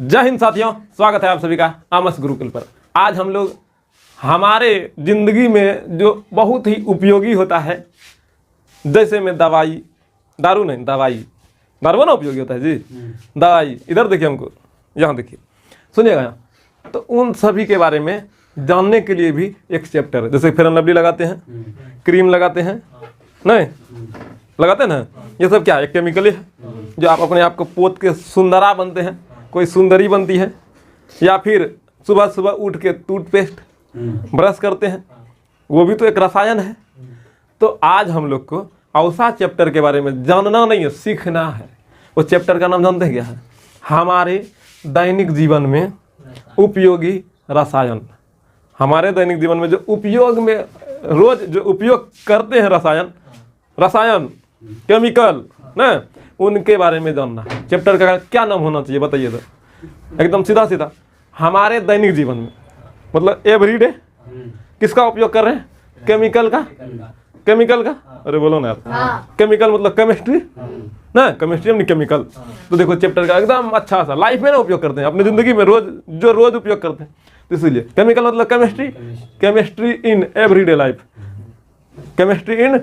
जय हिंद साथियों, स्वागत है आप सभी का आमस गुरुकुल पर। आज हम लोग हमारे जिंदगी में जो बहुत ही उपयोगी होता है, जैसे में दवाई, दारू नहीं, दारू ना उपयोगी होता है जी। दवाई, इधर देखिए, हमको यहाँ देखिए, सुनिएगा यहाँ। तो उन सभी के बारे में जानने के लिए भी एक चैप्टर है। जैसे फेयर एंड लवली लगाते हैं, क्रीम लगाते हैं, नहीं लगाते हैं ना, ये सब क्या है? एक केमिकल है जो आप अपने आप को पोत के सुंदरा बनते हैं, कोई सुंदरी बनती है, या फिर सुबह सुबह उठ के टूथपेस्ट ब्रश करते हैं, वो भी तो एक रसायन है। तो आज हम लोग को औसा चैप्टर के बारे में जानना नहीं है, सीखना है। वो चैप्टर का नाम जानते हैं क्या है? हमारे दैनिक जीवन में उपयोगी रसायन। हमारे दैनिक जीवन में जो उपयोग में रोज जो उपयोग करते हैं रसायन केमिकल ना, उनके बारे में जानना है। चैप्टर का क्या नाम होना चाहिए बताइए तो? एकदम सीधा सीधा, हमारे दैनिक जीवन में, मतलब एवरीडे किसका उपयोग कर रहे हैं? केमिकल का। अरे बोलो ना यार, केमिकल मतलब केमिस्ट्री ना, केमिस्ट्री में केमिकल। तो देखो चैप्टर का एकदम अच्छा सा लाइफ में ना उपयोग करते हैं, अपनी जिंदगी में रोज उपयोग करते हैं। तो इसीलिए केमिकल मतलब chemistry in everyday life, chemistry in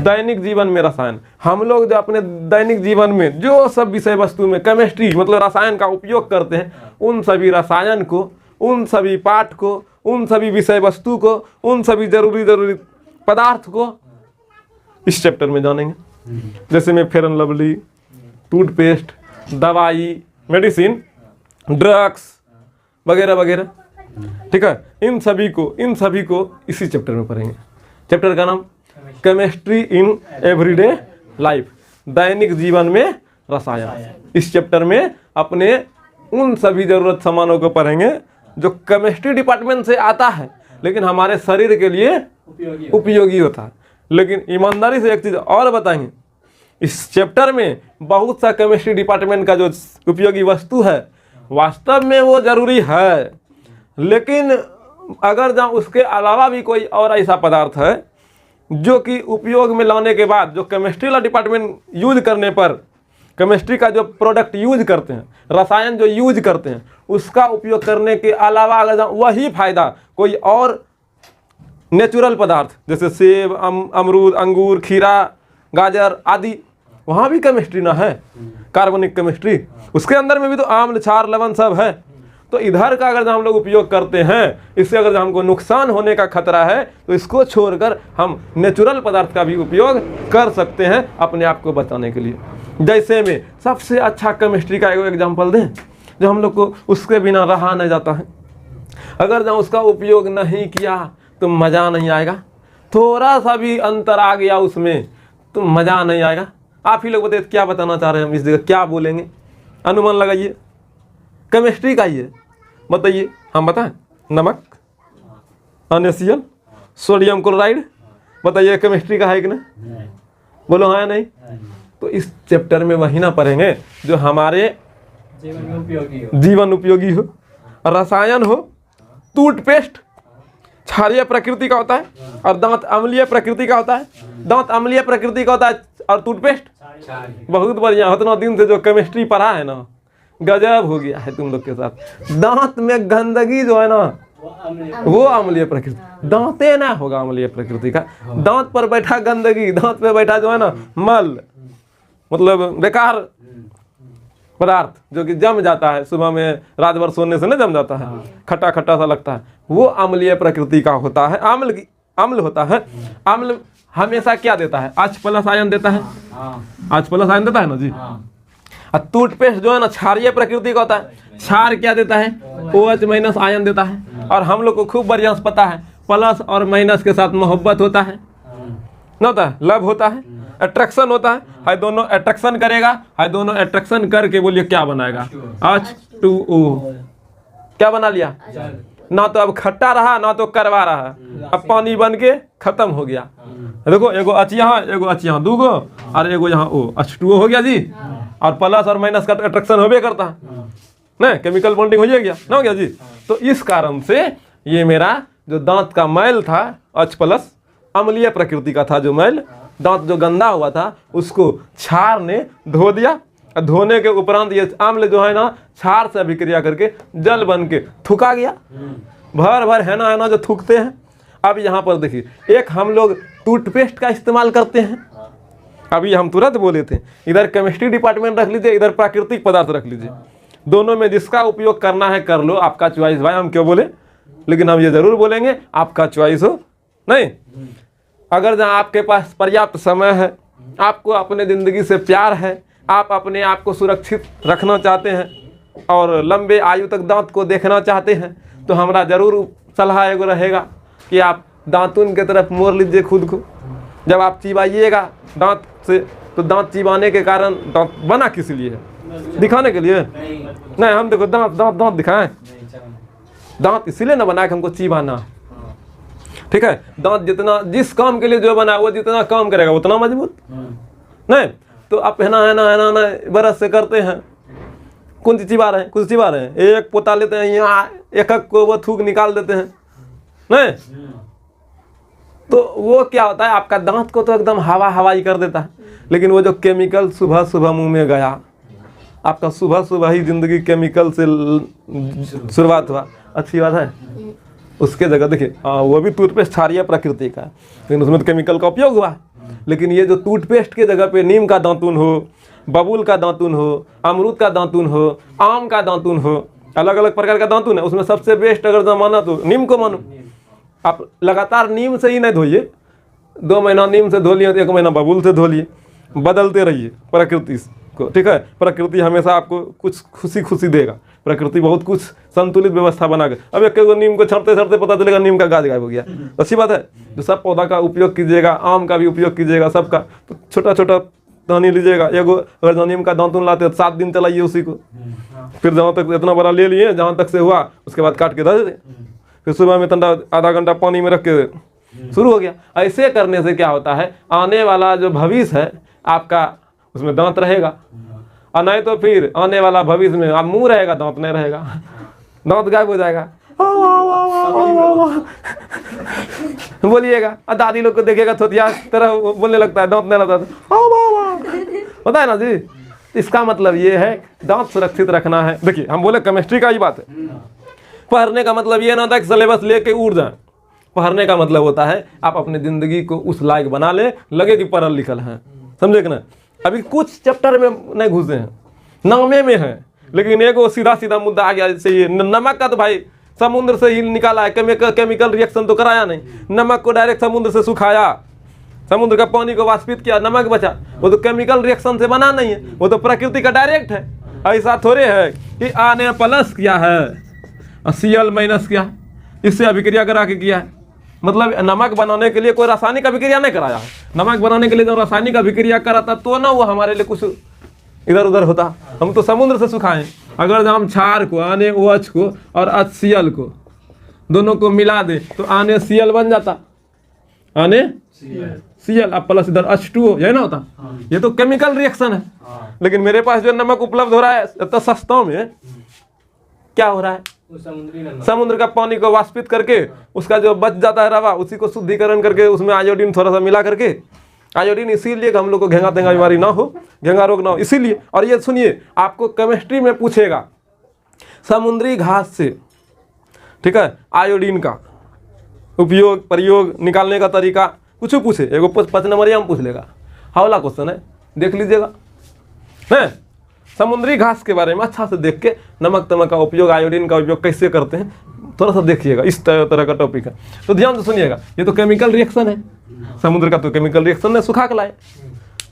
दैनिक जीवन में रसायन। हम लोग जो अपने दैनिक जीवन में जो सब विषय वस्तु में केमिस्ट्री मतलब रसायन का उपयोग करते हैं, उन सभी रसायन को, उन सभी पाठ को, उन सभी विषय वस्तु को, उन सभी जरूरी पदार्थ को इस चैप्टर में जानेंगे। जैसे में फेयर एंड लवली, टूथपेस्ट, दवाई, मेडिसिन, ड्रग्स वगैरह वगैरह, ठीक है। इन सभी को इसी चैप्टर में पढ़ेंगे। चैप्टर का नाम केमिस्ट्री इन एवरीडे लाइफ, दैनिक जीवन में रसायन। इस चैप्टर में अपने उन सभी जरूरत सामानों को पढ़ेंगे जो केमिस्ट्री डिपार्टमेंट से आता है, लेकिन हमारे शरीर के लिए उपयोगी होता है। लेकिन ईमानदारी से एक चीज़ और बताएंगे, इस चैप्टर में बहुत सा केमिस्ट्री डिपार्टमेंट का जो उपयोगी वस्तु है, वास्तव में वो जरूरी है, लेकिन अगर जहाँ उसके अलावा भी कोई और ऐसा पदार्थ है जो कि उपयोग में लाने के बाद, जो केमिस्ट्री वाला डिपार्टमेंट यूज करने पर, केमिस्ट्री का जो प्रोडक्ट यूज करते हैं, रसायन जो यूज करते हैं, उसका उपयोग करने के अलावा अगर जहाँ वही फायदा कोई और नेचुरल पदार्थ जैसे सेब, अमरूद, अंगूर, खीरा, गाजर आदि, वहाँ भी केमिस्ट्री ना है, कार्बनिक केमिस्ट्री, उसके अंदर में भी तो आम्ल, क्षार, लवण सब है। तो इधर का अगर हम लोग उपयोग करते हैं, इससे अगर हमको नुकसान होने का खतरा है, तो इसको छोड़कर हम नेचुरल पदार्थ का भी उपयोग कर सकते हैं अपने आप को बचाने के लिए। जैसे में सबसे अच्छा केमिस्ट्री का एक एग्जांपल दें, जो हम लोग को उसके बिना रहा नहीं जाता है। अगर जहाँ उसका उपयोग नहीं किया तो मज़ा नहीं आएगा, थोड़ा सा भी अंतर आ गया उसमें तो मज़ा नहीं आएगा। आप ही लोग बताइए क्या बताना चाह रहे हैं हम इस जगह, क्या बोलेंगे? अनुमान लगाइए, केमिस्ट्री का ही है, बताइए। हम बताएं, नमक, NaCl, सोडियम क्लोराइड, बताइए केमिस्ट्री का है कि नहीं? बोलो हाँ या नहीं? तो इस चैप्टर में वही ना पढ़ेंगे जो हमारे जीवन उपयोगी हो। रसायन हो, टूथपेस्ट क्षारीय प्रकृति का होता है और दांत अम्लीय प्रकृति का होता है। दांत अम्लीय प्रकृति का होता है और टूथपेस्ट बहुत बढ़िया। उतना दिन से जो केमिस्ट्री पढ़ा है ना, गजब हो गया है तुम लोग के साथ। दांत में गंदगी जो है ना, वो अम्लीय प्रकृति, दांते ना होगा अम्लीय प्रकृति का। दांत पर बैठा गंदगी, दांत पे बैठा जो है ना मल, मतलब बेकार पदार्थ जो कि जम जाता है, सुबह में रात भर सोने से ना जम जाता है, खट्टा खट्टा सा लगता है, वो अम्लीय प्रकृति का होता है, अम्ल होता है। अम्ल हमेशा क्या देता है? H+ आयन देता है, H+ आयन देता है ना जी। और टूथपेस्ट जो है ना क्षारीय प्रकृति का होता है, क्षार क्या देता है? OH- आयन देता है। और हम लोग को खूब बढ़िया से पता है, प्लस और माइनस के साथ मोहब्बत होता है ना, होता है लव होता है, अट्रैक्शन होता है दोनों अट्रैक्शन करेगा, दोनों अट्रैक्शन करके बोलिए क्या बनाएगा? H2O। क्या बना लिया? ना तो अब खट्टा रहा ना तो करवा रहा, अब पानी बन के खत्म हो गया। देखो एगो H यहाँ, एगो H यहाँ, दूगो और एगो यहाँ O, H2O हो गया जी। और प्लस और माइनस का अट्रैक्शन होबे करता है ना, केमिकल बॉन्डिंग हो गया ना, हो गया जी। तो इस कारण से ये मेरा जो दांत का मैल था H+, अम्लीय प्रकृति का था जो मैल, दांत जो गंदा हुआ था उसको क्षार ने धो दिया धोने के उपरांत ये आम्ल जो है ना क्षार से अभिक्रिया करके जल बन के थूका गया। भर भर है ना जो थूकते हैं। अब यहाँ पर देखिए, एक हम लोग टूथपेस्ट का इस्तेमाल करते हैं, अभी हम तुरंत बोले थे। इधर केमिस्ट्री डिपार्टमेंट रख लीजिए, इधर प्राकृतिक पदार्थ रख लीजिए, दोनों में जिसका उपयोग करना है कर लो, आपका चॉइस भाई। हम क्यों बोले, लेकिन हम ये जरूर बोलेंगे आपका चॉइस हो नहीं। अगर जहाँ आपके पास पर्याप्त समय है, आपको अपने ज़िंदगी से प्यार है, आप अपने आप को सुरक्षित रखना चाहते हैं और लंबे आयु तक दांत को देखना चाहते हैं, तो हमारा ज़रूर सलाह एगो रहेगा कि आप दांतुन की तरफ मोड़ लीजिए खुद को। जब आप चिबाइएगा दांत से, तो दांत चिबाने के कारण दांत बना किस लिए है? दिखाने के लिए नहीं। हम देखो दांत दांत दांत दिखाएं, दांत इसीलिए ना बना कि हमको चिबाना, ठीक है। दांत जितना जिस काम के लिए जो बना वो जितना काम करेगा उतना मजबूत नहीं। तो आप है ना बरस से करते हैं, कौन सी चिबा रहे हैं, कुछ चिबा रहे हैं, एक पोता लेते हैं यहाँ, एक को वो थूक निकाल देते हैं नहीं। तो वो क्या होता है, आपका दांत को तो एकदम हवाई कर देता है, लेकिन वो जो केमिकल सुबह सुबह मुंह में गया, आपका सुबह सुबह ही जिंदगी केमिकल से शुरुआत हुआ, अच्छी बात है। उसके जगह देखिए वो भी टूथपेस्ट क्षारीय प्रकृति का, लेकिन उसमें तो केमिकल का उपयोग हुआ। लेकिन ये जो टूथपेस्ट के जगह पे नीम का दातुन हो, बबूल का दातुन हो, अमरूद का दातुन हो, आम का दातुन हो, अलग अलग प्रकार का दातुन है, उसमें सबसे बेस्ट अगर जो माना तो नीम को मानो। आप लगातार नीम से ही नहीं धोइए, 2 महीना नीम से धो लिए तो 1 महीना बबूल से धो लिए, बदलते रहिए प्रकृति को, ठीक है। प्रकृति हमेशा आपको कुछ खुशी देगा, प्रकृति बहुत कुछ संतुलित व्यवस्था बना के। अब एक नीम को छड़ते पता चलेगा नीम का गाछ गायब हो गया, अच्छी बात है। तो सब पौधा का उपयोग कीजिएगा, आम का भी उपयोग कीजिएगा, सबका। तो छोटा छोटा टहनी लीजिएगा, एगो अगर नीम का दातुन लाते तो 7 दिन चलाइए उसी को, फिर जहाँ तक इतना बड़ा ले लिए जहाँ तक से हुआ, उसके बाद काट के रख दें, फिर सुबह में आधा घंटा पानी में रख के शुरू हो गया। ऐसे करने से क्या होता है, आने वाला जो भविष्य है आपका उसमें दांत रहेगा, और नहीं तो फिर आने वाला भविष्य में आप मुंह रहेगा, दांत नहीं रहेगा, दांत गायब हो जाएगा। बोलिएगा, और दादी लोग को देखेगा थोतिया तरह बोलने लगता है, दांत नहीं रहता, पता है ना जी। इसका मतलब ये है दांत सुरक्षित रखना है। देखिए हम बोले केमिस्ट्री का ही बात है। पढ़ने का मतलब ये ना होता कि सिलेबस लेके उड़ जाए। पढ़ने का मतलब होता है आप अपनी ज़िंदगी को उस लायक बना ले, लगे कि पढ़ल लिखल हैं, समझे कि ना। अभी कुछ चैप्टर में नहीं घुसे हैं, नामे में है, लेकिन एक वो सीधा मुद्दा आ गया। जैसे ये नमक का तो भाई समुद्र से ही निकाला है, केमिकल रिएक्शन तो कराया नहीं। नमक को डायरेक्ट समुद्र से सुखाया, समुद्र का पानी को वाष्पित किया, नमक बचा। वो तो केमिकल रिएक्शन से बना नहीं है, वो तो प्रकृति का डायरेक्ट है। ऐसा थोड़े है कि आ ने प्लस किया है और Cl माइनस किया, इससे अभिक्रिया करा के किया है। मतलब नमक बनाने के लिए कोई रासायनिक अभिक्रिया नहीं कराया है। नमक बनाने के लिए जो रासायनिक अभिक्रिया कराता तो ना वो हमारे लिए कुछ इधर उधर होता। हम तो समुद्र से सुखाएं। अगर हम क्षार को आने OH को और HCl को दोनों को मिला दे तो आने Cl बन जाता, आने Cl अब प्लस इधर H2O, यही ना होता। ये तो केमिकल रिएक्शन है। लेकिन मेरे पास जो नमक उपलब्ध हो रहा है तो सस्ता में क्या हो रहा है, समुद्र का पानी को वाष्पित करके उसका जो बच जाता है रवा, उसी को शुद्धिकरण करके उसमें आयोडीन थोड़ा सा मिला करके, आयोडीन इसीलिए हम लोग को घेंगा तेंगा बीमारी ना हो, घेंगा रोग ना हो, इसीलिए। और ये सुनिए, आपको केमिस्ट्री में पूछेगा समुद्री घास से, ठीक है, आयोडीन का उपयोग प्रयोग निकालने का तरीका कुछ पूछे, एगो 5 नंबरिया में पूछ लेगा, हौला क्वेश्चन है, देख लीजिएगा है। समुद्री घास के बारे में अच्छा से देख के नमक तमक का उपयोग, आयोडीन का उपयोग कैसे करते हैं थोड़ा सा देखिएगा। इस तरह का टॉपिक है, तो ध्यान से सुनिएगा। ये तो केमिकल रिएक्शन है, समुद्र का तो केमिकल रिएक्शन है, सुखा के लाए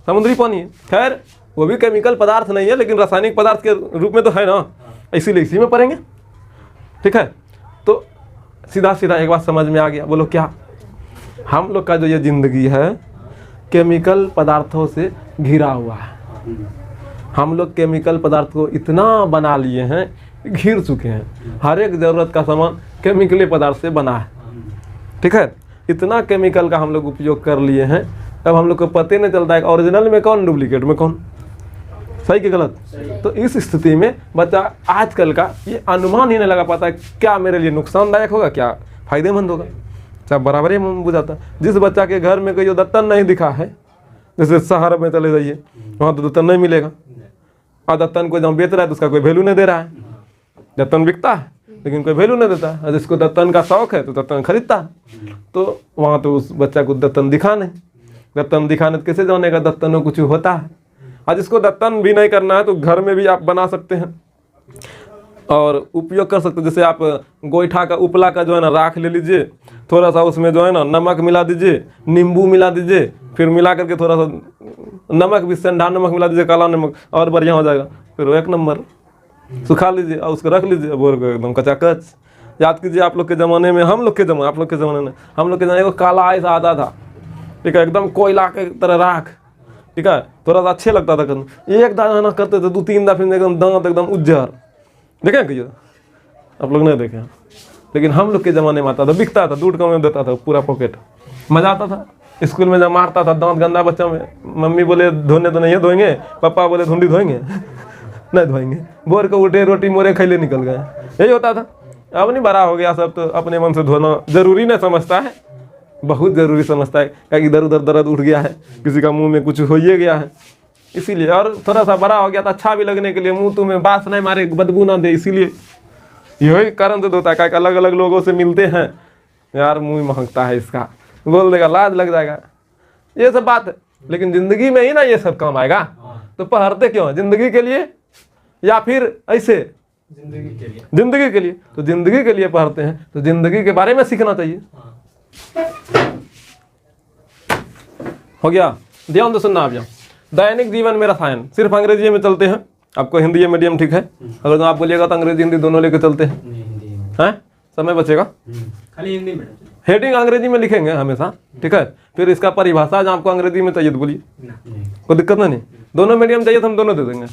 समुद्री पानी है। खैर वो भी केमिकल पदार्थ नहीं है, लेकिन रासायनिक पदार्थ के रूप में तो है ना, इसीलिए इसी में पढ़ेंगे, ठीक है। तो सीधा एक बात समझ में आ गया, बोलो क्या। हम लोग का जो ये जिंदगी है केमिकल पदार्थों से घिरा हुआ है। हम लोग केमिकल पदार्थ को इतना बना लिए हैं, घिर चुके हैं। हर एक ज़रूरत का सामान केमिकली पदार्थ से बना है, ठीक है। इतना केमिकल का हम लोग उपयोग कर लिए हैं, अब हम लोग को पता नहीं चलता है ओरिजिनल में कौन, डुप्लीकेट में कौन, सही कि गलत। तो इस स्थिति में बच्चा आजकल का ये अनुमान ही नहीं लगा पाता क्या मेरे लिए नुकसानदायक होगा, क्या फ़ायदेमंद होगा, सब बराबर ही बुझाता। जिस बच्चा के घर में कोई जो दत्तन नहीं दिखा है, जैसे शहर में चले जाइए वहाँ तो दत्तन नहीं मिलेगा, और दत्तन को जब बेच रहा है तो उसका कोई वैल्यू नहीं दे रहा है। दत्तन बिकता है लेकिन कोई वैल्यू नहीं देता है। जिसको दत्तन का शौक है तो दत्तन खरीदता है। तो वहाँ तो उस बच्चा को दत्तन दिखा नहीं, दत्तन दिखाने तो कैसे जानेगा दत्तन में कुछ होता है। और जिसको दत्तन भी नहीं करना है तो घर में भी आप बना सकते हैं और उपयोग कर सकते हैं। जैसे आप गोईठा का उपला का जो है ना राख ले लीजिए, थोड़ा सा उसमें जो है ना नमक मिला दीजिए, नींबू मिला दीजिए, फिर मिला करके थोड़ा सा नमक भी सेंधा नमक मिला दीजिए, काला नमक, और बढ़िया हो जाएगा। फिर वो 1 नंबर सुखा लीजिए और उसको रख लीजिए बोर को एकदम कचाकच। याद कीजिए आप लोग के ज़माने में, हम लोग के ज़माने, आप लोग के ज़माने में, हम लोग के ज़माने को काला ऐसा आता था, ठीक है, एकदम कोयला के तरह राख, ठीक है, थोड़ा सा अच्छे लगता था करना। एक दाना करते थे 2-3 दफे एकदम दांत एकदम उज्जर, देखें कहिए आप लोग नहीं देखे। लेकिन हम लोग के ज़माने में आता था, बिकता था, दूध कम में देता था पूरा पॉकेट, मज़ा आता था। स्कूल में जब मारता था दांत गंदा बच्चा में, मम्मी बोले धोने तो नहीं है धोएंगे, पापा बोले धुंडी धोएंगे नहीं धोएंगे, बोर को उठे रोटी मोरे खैले निकल गए, यही होता था। अब नहीं बड़ा हो गया सब तो अपने मन से धोना जरूरी नहीं समझता है, बहुत ज़रूरी समझता है। क्या इधर उधर दर्द उठ गया है, किसी का मुंह में कुछ हो ही गया है, इसीलिए। और थोड़ा सा बड़ा हो गया था अच्छा भी लगने के लिए, मुंह तुम्हें बास नहीं मारे, बदबू ना दे, इसीलिए यही कारण से होता है। क्या अलग अलग लोगों से मिलते हैं, यार मुंह महकता है इसका, बोल देगा लाज लग जाएगा, ये सब बात है। लेकिन ज़िंदगी में ही ना ये सब काम आएगा। तो पढ़ते क्यों? ज़िंदगी के लिए या फिर ऐसे जिंदगी के लिए, जिंदगी के लिए। तो जिंदगी के लिए पढ़ते हैं तो जिंदगी के बारे में सीखना चाहिए। हो गया, ध्यान से सुनना आप। यहाँ दैनिक जीवन में रसायन सिर्फ अंग्रेजी में चलते हैं, आपको हिंदी मीडियम ठीक है। अगर आप बोलिएगा तो अंग्रेजी हिंदी दोनों लेके चलते हैं, हैं समय बचेगा। खाली हिंदी में हेडिंग अंग्रेजी में लिखेंगे हमेशा, ठीक है। फिर इसका परिभाषा जो आपको अंग्रेजी में चाहिए तो बोलिए, कोई दिक्कत नहीं। दोनों मीडियम चाहिए तो हम दोनों दे देंगे।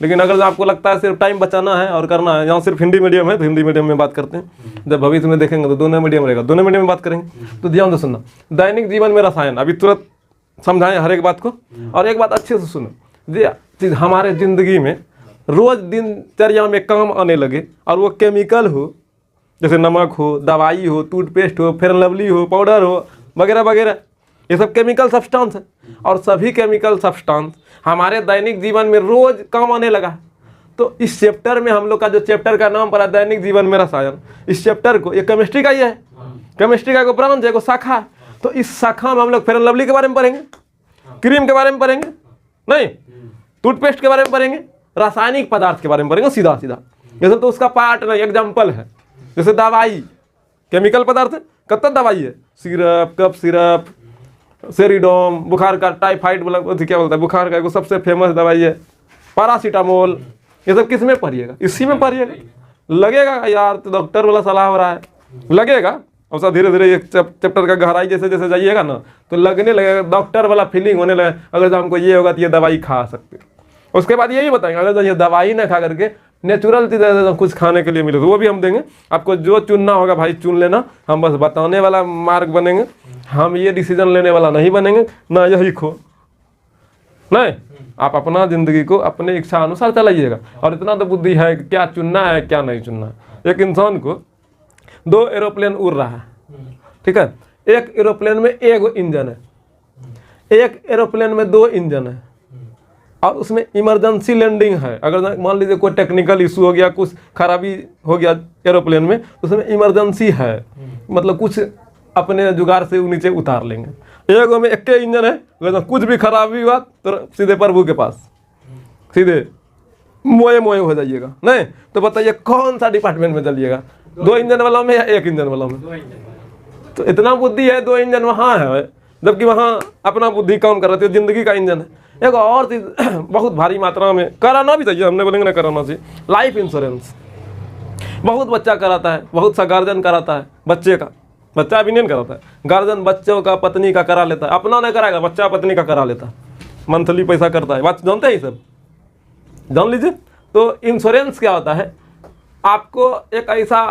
लेकिन अगर आपको लगता है सिर्फ टाइम बचाना है और करना है, यहाँ सिर्फ हिंदी मीडियम है तो हिंदी मीडियम में बात करते हैं। जब भविष्य में देखेंगे तो दोनों मीडियम रहेगा, दोनों मीडियम में बात करेंगे। तो ध्यान से सुनना, दैनिक जीवन में रसायन, अभी तुरंत समझाएं हर एक बात को। और एक बात अच्छे से सुनो, जो हमारे ज़िंदगी में रोज़ दिनचर्या में काम आने लगे और वो केमिकल हो, जैसे नमक हो, दवाई हो, टूथपेस्ट हो, फेयर लवली हो, पाउडर हो, वगैरह वगैरह, ये सब केमिकल सब्सटेंस है। और सभी केमिकल सब्सटेंस हमारे दैनिक जीवन में रोज काम आने लगा। तो इस चैप्टर में हम लोग का जो चैप्टर का नाम पड़ा दैनिक जीवन में रसायन, इस चैप्टर को, ये केमिस्ट्री का ही है, केमिस्ट्री का को ब्रांच है, को शाखा है। तो इस शाखा में हम लोग फेयर लवली के बारे में पढ़ेंगे, क्रीम के बारे में पढ़ेंगे, नहीं टूथपेस्ट के बारे में पढ़ेंगे, रासायनिक पदार्थ के बारे में पढ़ेंगे सीधा सीधा। जैसे तो उसका पार्ट नहीं, एग्जाम्पल है। जैसे दवाई केमिकल पदार्थ है, कब तक दवाई है, सिरप, कफ सिरप, सेरिडोम, बुखार का टाइफाइड क्या बोलता है, बुखार का सबसे फेमस दवाई है पैरासीटामोल। ये सब किस में पढ़िएगा, इसी में पढ़िएगा। लगेगा यार तो डॉक्टर वाला सलाह हो रहा है, लगेगा। और सब धीरे धीरे एक चैप्टर का गहराई जैसे जैसे जाइएगा ना तो लगने लगेगा, डॉक्टर वाला फीलिंग होने लगेगा। अगर जो हमको ये होगा तो ये दवाई खा सकते हो। उसके बाद यही बताएंगे, अगर ये दवाई ना खा करके नेचुरल चीज़ कुछ खाने के लिए मिले तो वो भी हम देंगे आपको। जो चुनना होगा भाई चुन लेना, हम बस बताने वाला मार्ग बनेंगे, हम ये डिसीजन लेने वाला नहीं बनेंगे, ना यही खो नहीं। आप अपना ज़िंदगी को अपने इच्छा अनुसार चलाइएगा। और इतना तो बुद्धि है कि क्या चुनना है क्या नहीं चुनना है। एक इंसान को 2 एरोप्लेन उड़ रहा है, ठीक है, एक एरोप्लेन में 1 इंजन है, एक एरोप्लेन में 2 इंजन है, और उसमें इमरजेंसी लैंडिंग है। अगर मान लीजिए कोई टेक्निकल इशू हो गया, कुछ खराबी हो गया एरोप्लेन में, उसमें इमरजेंसी है, मतलब कुछ अपने जुगाड़ से नीचे उतार लेंगे। एक में 1 इंजन है, अगर कुछ भी खराबी हुआ तो सीधे प्रभु के पास, सीधे मोए मोए हो जाइएगा। नहीं तो बताइए कौन सा डिपार्टमेंट में चलिएगा, 2 इंजन वालों में या 1 इंजन वालों में? तो इतना बुद्धि है, 2 इंजन वहाँ है, जबकि वहाँ अपना बुद्धि काम कर रहे थे, जिंदगी का इंजन है। एक और चीज़ बहुत भारी मात्रा में कराना भी चाहिए, हमने बोलेंगे ना कराना चाहिए, लाइफ इंश्योरेंस। बहुत बच्चा कराता है, बहुत सा गार्जियन कराता है बच्चे का, बच्चा भी नहीं कराता है, गार्जियन बच्चों का, पत्नी का करा लेता है। अपना नहीं कराएगा, बच्चा पत्नी का करा लेता है, मंथली पैसा करता है। बात जानते हैं सब, जान लीजिए। तो इंश्योरेंस क्या होता है, आपको एक ऐसा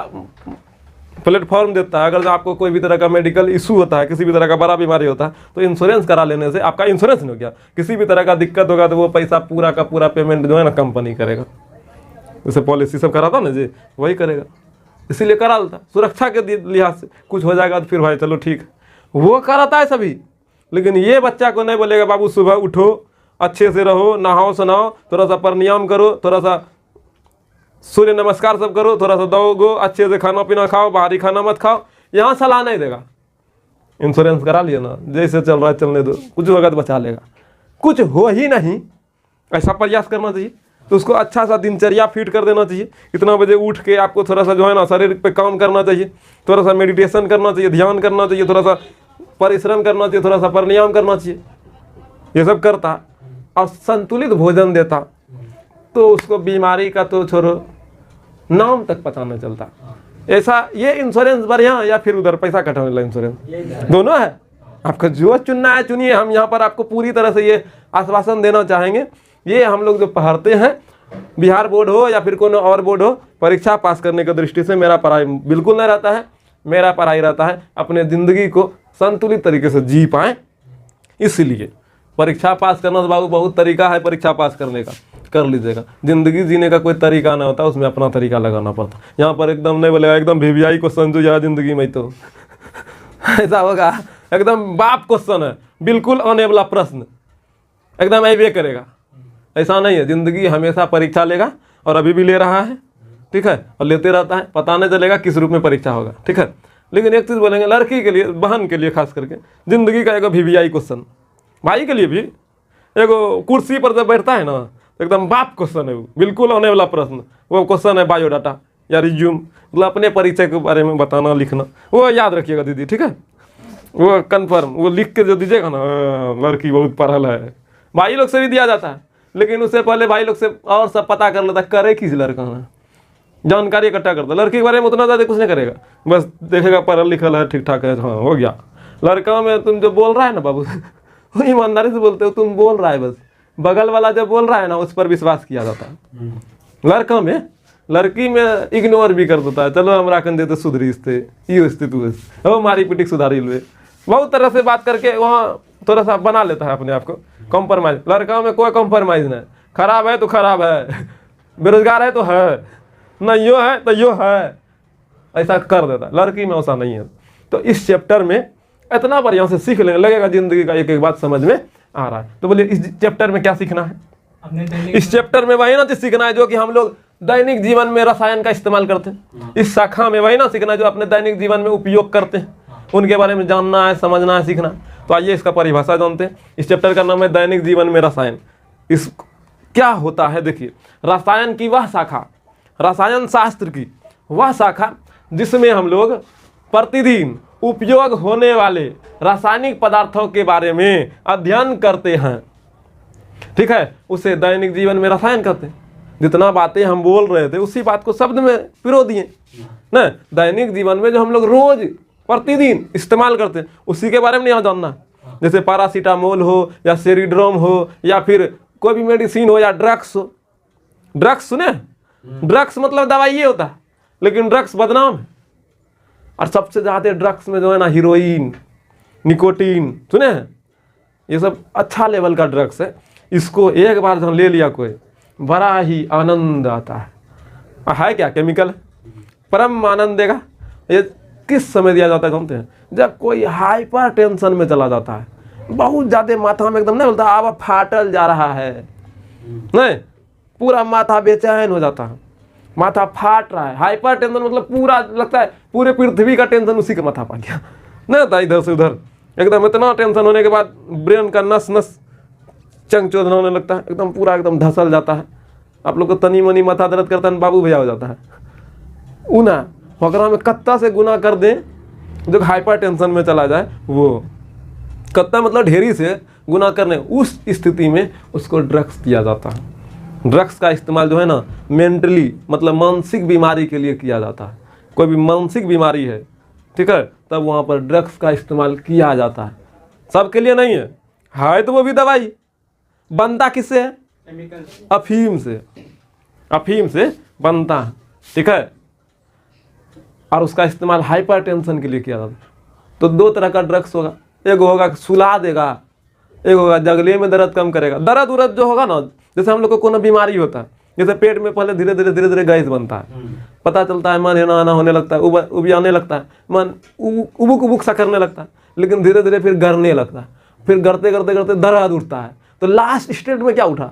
प्लेटफॉर्म देता है, अगर आपको कोई भी तरह का मेडिकल इशू होता है, किसी भी तरह का बड़ा बीमारी होता है, तो इंश्योरेंस करा लेने से आपका इंश्योरेंस नहीं हो गया, किसी भी तरह का दिक्कत होगा तो वो पैसा पूरा का पूरा पेमेंट जो है ना कंपनी करेगा। जैसे पॉलिसी सब कराता ना जी, वही करेगा, इसीलिए करा लेता। सुरक्षा के लिहाज से कुछ हो जाएगा तो फिर भाई चलो ठीक, वो कराता है सभी। लेकिन ये बच्चा को नहीं बोलेगा बाबू सुबह उठो अच्छे से रहो, नहाओ सुनाओ, थोड़ा सा प्राणायाम करो, थोड़ा सा सूर्य नमस्कार सब करो, थोड़ा सा दौड़ो, अच्छे से खाना पीना खाओ, बाहरी खाना मत खाओ, यहाँ सलाह नहीं देगा। इंश्योरेंस करा लिया ना, जैसे चल रहा है चलने दो, कुछ होगा तो बचा लेगा, कुछ हो ही नहीं ऐसा प्रयास करना चाहिए। तो उसको अच्छा सा दिनचर्या फिट कर देना चाहिए। इतना बजे उठ के आपको थोड़ा सा जो है ना शरीर पे काम करना चाहिए, थोड़ा सा मेडिटेशन करना चाहिए, ध्यान करना चाहिए, थोड़ा सा परिश्रम करना चाहिए, थोड़ा सा प्राणायाम करना चाहिए। ये सब करता और संतुलित भोजन देता तो उसको बीमारी का तो छोड़ो, नाम तक पता नहीं चलता। ऐसा ये इंश्योरेंस बढ़िया या फिर उधर पैसा कटाने वाला इंश्योरेंस, दोनों है। आपका जो चुनना है चुनिए। हम यहाँ पर आपको पूरी तरह से ये आश्वासन देना चाहेंगे, ये हम लोग जो पढ़ते हैं, बिहार बोर्ड हो या फिर कोई और बोर्ड हो, परीक्षा पास करने की दृष्टि से मेरा पढ़ाई बिल्कुल नहीं रहता है। मेरा पढ़ाई रहता है अपने ज़िंदगी को संतुलित तरीके से जी पाएँ। इसलिए परीक्षा पास करना तो बाबू बहुत तरीका है परीक्षा पास करने का, कर लीजिएगा। ज़िंदगी जीने का कोई तरीका ना होता, उसमें अपना तरीका लगाना पड़ता। यहाँ पर एकदम नहीं बोलेगा एकदम VVI क्वेश्चन जो यहाँ ज़िंदगी में तो ऐसा होगा, एकदम बाप क्वेश्चन है, बिल्कुल आने वाला प्रश्न, एकदम ऐसे करेगा। ऐसा नहीं है, ज़िंदगी हमेशा परीक्षा लेगा और अभी भी ले रहा है, ठीक है, और लेते रहता है। पता नहीं चलेगा किस रूप में परीक्षा होगा, ठीक है। लेकिन एक चीज़ बोलेंगे, लड़की के लिए, बहन के लिए खास करके ज़िंदगी का एक VVI क्वेश्चन, भाई के लिए भी एगो कुर्सी पर जब बैठता है ना तो एकदम बाप क्वेश्चन है वो, बिल्कुल आने वाला प्रश्न। वो क्वेश्चन है बायोडाटा या रिज्यूम, मतलब अपने परिचय के बारे में बताना लिखना, वो याद रखिएगा दीदी, ठीक है। वो कन्फर्म वो लिख के जो दीजिएगा ना, लड़की बहुत पढ़ल है। भाई लोग से भी दिया जाता है, लेकिन उससे पहले भाई लोग से और सब पता कर लेता, करे किस लड़का है, जानकारी इकट्ठा करता। लड़की के बारे में उतना ज़्यादा कुछ नहीं करेगा, बस देखेगा पढ़ल लिखल है, ठीक ठाक है, हाँ हो गया। लड़का में तुम जो बोल रहा है ना बाबू वो ईमानदारी से बोलते हो, तुम बोल रहा है, बस बगल वाला जो बोल रहा है ना उस पर विश्वास किया जाता है। लड़का में, लड़की में इग्नोर भी कर देता है, चलो हमरा कन देते सुधरी इससे ये स्थिति हुए वो मारी पिटी सुधारी ले, बहुत तरह से बात करके वहाँ थोड़ा सा बना लेता है अपने आप को कॉम्प्रोमाइज़। लड़का में कोई कॉम्प्रोमाइज़ नहीं, खराब है तो खराब है, बेरोजगार है तो है, न यो है तो यो है, ऐसा कर देता है। लड़की में ऐसा नहीं है। तो इस चैप्टर में इतना बढ़िया से सीख लेने लगेगा, ज़िंदगी का एक एक बात समझ में आ रहा है। तो बोलिए इस चैप्टर में क्या सीखना है? इस चैप्टर में वही ना चीज सीखना है जो कि हम लोग दैनिक जीवन में रसायन का इस्तेमाल करते हैं। इस शाखा में वही ना सीखना है जो अपने दैनिक जीवन में उपयोग करते हैं, उनके बारे में जानना है, समझना है, सीखना है। तो आइए इसका परिभाषा जानते हैं। इस चैप्टर का नाम है दैनिक जीवन में रसायन। इस क्या होता है देखिए, रसायन की वह शाखा, रसायन शास्त्र की वह शाखा जिसमें हम लोग प्रतिदिन उपयोग होने वाले रासायनिक पदार्थों के बारे में अध्ययन करते हैं, ठीक है, उसे दैनिक जीवन में रसायन कहते हैं। जितना बातें हम बोल रहे थे उसी बात को शब्द में पिरो दिए ना। दैनिक जीवन में जो हम लोग रोज प्रतिदिन इस्तेमाल करते हैं उसी के बारे में यहाँ जानना है। जैसे पैरासीटामोल हो या सेरिड्रोम हो या फिर कोई भी मेडिसिन हो या ड्रग्स हो। ड्रग्स सुने, ड्रग्स मतलब दवाई ये होता है, लेकिन ड्रग्स बदनाम है। और सबसे ज़्यादा ड्रग्स में जो है ना हीरोइन, निकोटीन सुने हैं, ये सब अच्छा लेवल का ड्रग्स है। इसको एक बार जब ले लिया कोई, बड़ा ही आनंद आता है क्या केमिकल, परम आनंद देगा। ये किस समय दिया जाता है जानते हैं? जब कोई हाइपर टेंशन में चला जाता है, बहुत ज़्यादा माथा में एकदम नहीं बोलता अब फाटल जा रहा है, नहीं, पूरा माथा बेचैन हो जाता है, माथा फाट रहा है। हाइपर टेंशन मतलब पूरा लगता है पूरे पृथ्वी का टेंशन उसी के माथा पा गया, नहीं होता इधर से उधर। एकदम इतना टेंशन होने के बाद ब्रेन का नस नस चंचोदन होने लगता है, एकदम पूरा एकदम धसल जाता है। आप लोग को तनी मनी माथा दर्द करता है, बाबू भैया हो जाता है। उना वगैरह में कत्ता से गुना कर दें जो हाइपर टेंशन में चला जाए, वो कत्ता मतलब ढेरी से गुना करने, उस स्थिति में उसको ड्रग्स दिया जाता है। ड्रग्स का इस्तेमाल जो है ना मेंटली मतलब मानसिक बीमारी के लिए किया जाता है। कोई भी मानसिक बीमारी है, ठीक है, तब वहाँ पर ड्रग्स का इस्तेमाल किया जाता है। सबके लिए नहीं है तो वो भी दवाई बनता किससे है? अफीम से, अफीम से बनता है, ठीक है। और उसका इस्तेमाल हाइपर टेंशन के लिए किया जाता है। तो दो तरह का ड्रग्स होगा, एक होगा सुला देगा, एक होगा जगले में दर्द कम करेगा। दर्द उर्द जो होगा ना, जैसे हम लोग को कोनो बीमारी होता है, जैसे पेट में पहले धीरे धीरे गैस बनता है, पता चलता है मन हिना आना होने लगता है, उबियाने लगता है, मन उबुक उबुक सा करने लगता है, लेकिन धीरे धीरे फिर गरने लगता है, फिर गरते गरते गरते दर्द उठता है, तो लास्ट स्टेट में क्या उठा?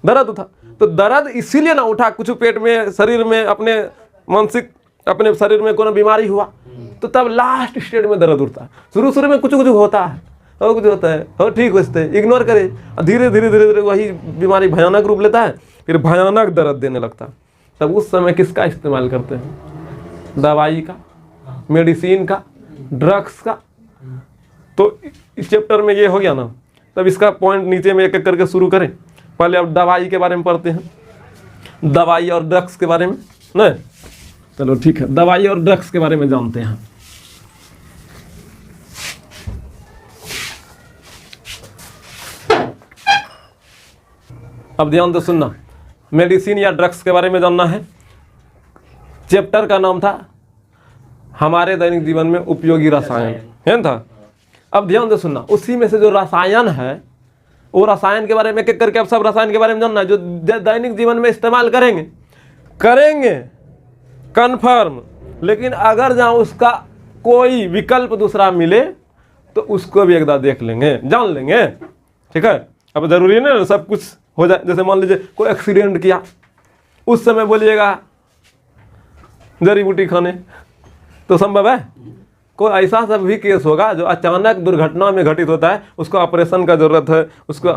दर्द उठा। तो दर्द इसीलिए ना उठा, कुछ पेट में, शरीर में, अपने मानसिक, अपने शरीर में कोई बीमारी हुआ तो तब लास्ट स्टेज में दर्द उठता है। शुरू में कुछ होता है और कुछ होता है और ठीक होते हैं, इग्नोर करे, धीरे धीरे धीरे धीरे वही बीमारी भयानक रूप लेता है, फिर भयानक दर्द देने लगता है। तब उस समय किसका इस्तेमाल करते हैं? दवाई का, मेडिसिन का, ड्रग्स का। तो इस चैप्टर में ये हो गया ना, तब इसका पॉइंट नीचे में एक एक करके शुरू करें। पहले अब दवाई के बारे में पढ़ते हैं, दवाई और ड्रग्स के बारे में ना। चलो ठीक है, दवाई और ड्रग्स के बारे में जानते हैं। अब ध्यान से सुनना, मेडिसिन या ड्रग्स के बारे में जानना है। चैप्टर का नाम था हमारे दैनिक जीवन में उपयोगी रसायन, है ना। अब ध्यान से सुनना, उसी में से जो रसायन है वो रसायन के बारे में एक करके अब सब रसायन के बारे में जानना है जो दैनिक जीवन में इस्तेमाल करेंगे कन्फर्म। लेकिन अगर जहाँ उसका कोई विकल्प दूसरा मिले तो उसको भी एक बार देख लेंगे, जान लेंगे, ठीक है। अब जरूरी है ना सब कुछ हो जाए। जैसे मान लीजिए कोई एक्सीडेंट किया, उस समय बोलिएगा जड़ी बूटी खाने, तो संभव है? कोई ऐसा सब भी केस होगा जो अचानक दुर्घटना में घटित होता है, उसको ऑपरेशन का ज़रूरत है, उसको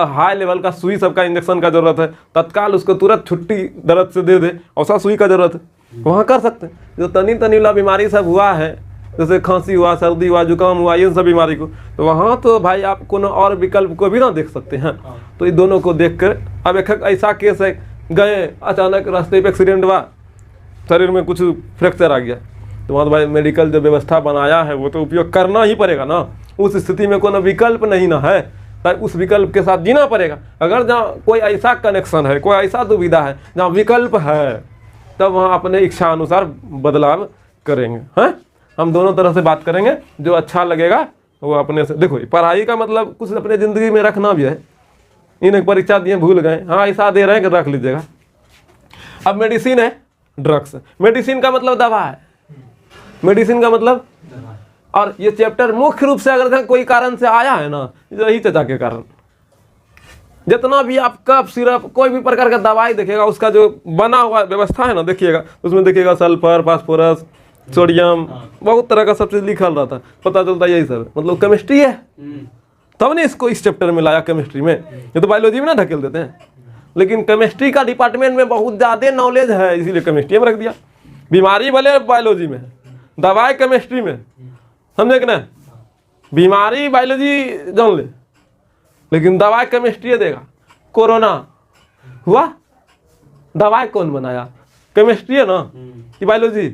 हाई लेवल का सुई सबका इंजेक्शन का ज़रूरत है, तत्काल उसको तुरंत छुट्टी दर्द से दे दे, ऐसा सुई का ज़रूरत है, वहाँ कर सकते हैं। जो तनी वाला बीमारी सब हुआ है, जैसे खांसी हुआ, सर्दी हुआ, जुकाम हुआ, इन सब बीमारी को, तो वहाँ तो भाई आप कोनो और विकल्प को भी ना देख सकते हैं। तो इन दोनों को देख कर, अब एक ऐसा केस है, गए अचानक रास्ते पे एक्सीडेंट हुआ, शरीर में कुछ फ्रैक्चर आ गया, तो वहाँ तो भाई मेडिकल जो व्यवस्था बनाया है वो तो उपयोग करना ही पड़ेगा ना। उस स्थिति में कोई विकल्प नहीं ना है, तो उस विकल्प के साथ जीना पड़ेगा। अगर जहाँ कोई ऐसा कनेक्शन है, कोई ऐसा दुविधा है जहाँ विकल्प है, तब वहाँ अपने इच्छा अनुसार बदलाव करेंगे। हैं, हम दोनों तरह से बात करेंगे, जो अच्छा लगेगा वो अपने से। देखो, पढ़ाई का मतलब कुछ अपने ज़िंदगी में रखना भी है। इन्हें परीक्षा दिए भूल गए, हाँ ऐसा दे रहे हैं कि रख लीजिएगा। अब मेडिसिन है, ड्रग्स। मेडिसिन का मतलब दवा है, मेडिसिन का मतलब, और ये चैप्टर मुख्य रूप से अगर कोई कारण से आया है ना, यही चचा के कारण। जितना भी आप कफ सिरप कोई भी प्रकार का दवाई देखिएगा, उसका जो बना हुआ व्यवस्था है ना, देखिएगा उसमें देखिएगा सल्फर, फास्फोरस, सोडियम, बहुत तरह का सब चीज लिखल रहता है। पता चलता है यही सब मतलब केमिस्ट्री है, तब ने इसको इस चैप्टर में लाया केमिस्ट्री में। ये तो बायोलॉजी में ना ढकेल देते हैं, लेकिन केमिस्ट्री का डिपार्टमेंट में बहुत ज़्यादा नॉलेज है, इसीलिए केमिस्ट्री में रख दिया। बीमारी भले बायोलॉजी में है, दवाई केमिस्ट्री में, समझे कि ना। बीमारी बायोलॉजी जान ले, लेकिन दवाई केमिस्ट्री देगा। कोरोना हुआ, दवाई कौन बनाया? केमिस्ट्री है ना कि बायोलॉजी?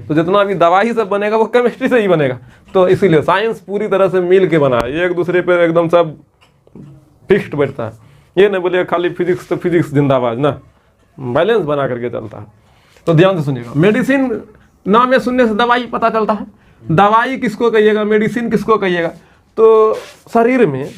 तो जितना भी दवाई सब बनेगा वो केमिस्ट्री से ही बनेगा। तो इसीलिए साइंस पूरी तरह से मिल के बना है, एक दूसरे पे एकदम सब फिक्स्ड बैठता है। ये नहीं बोले खाली फिजिक्स तो फिजिक्स जिंदाबाद ना, बैलेंस बना करके चलता है। तो ध्यान से सुनिएगा, मेडिसिन नाम में सुनने से दवाई पता चलता है। दवाई किसको कहिएगा, मेडिसिन किसको कहिएगा? तो शरीर में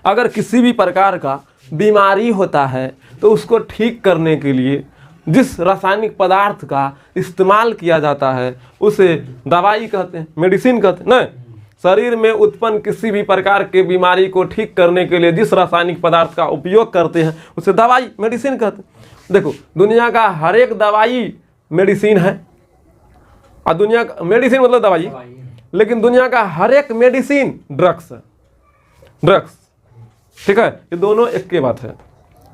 अगर किसी भी प्रकार का बीमारी होता है तो उसको ठीक करने के लिए जिस रासायनिक पदार्थ का इस्तेमाल किया जाता है उसे दवाई कहते हैं, मेडिसिन कहते हैं ना। शरीर में उत्पन्न किसी भी प्रकार के बीमारी को ठीक करने के लिए जिस रासायनिक पदार्थ का उपयोग करते हैं उसे दवाई, मेडिसिन कहते हैं। देखो, दुनिया का हर एक दवाई मेडिसिन है, और दुनिया का मेडिसिन मतलब दवाई, लेकिन दुनिया का हर एक मेडिसिन ड्रग्स है, ड्रग्स, ठीक है। ये दोनों एक के बात है,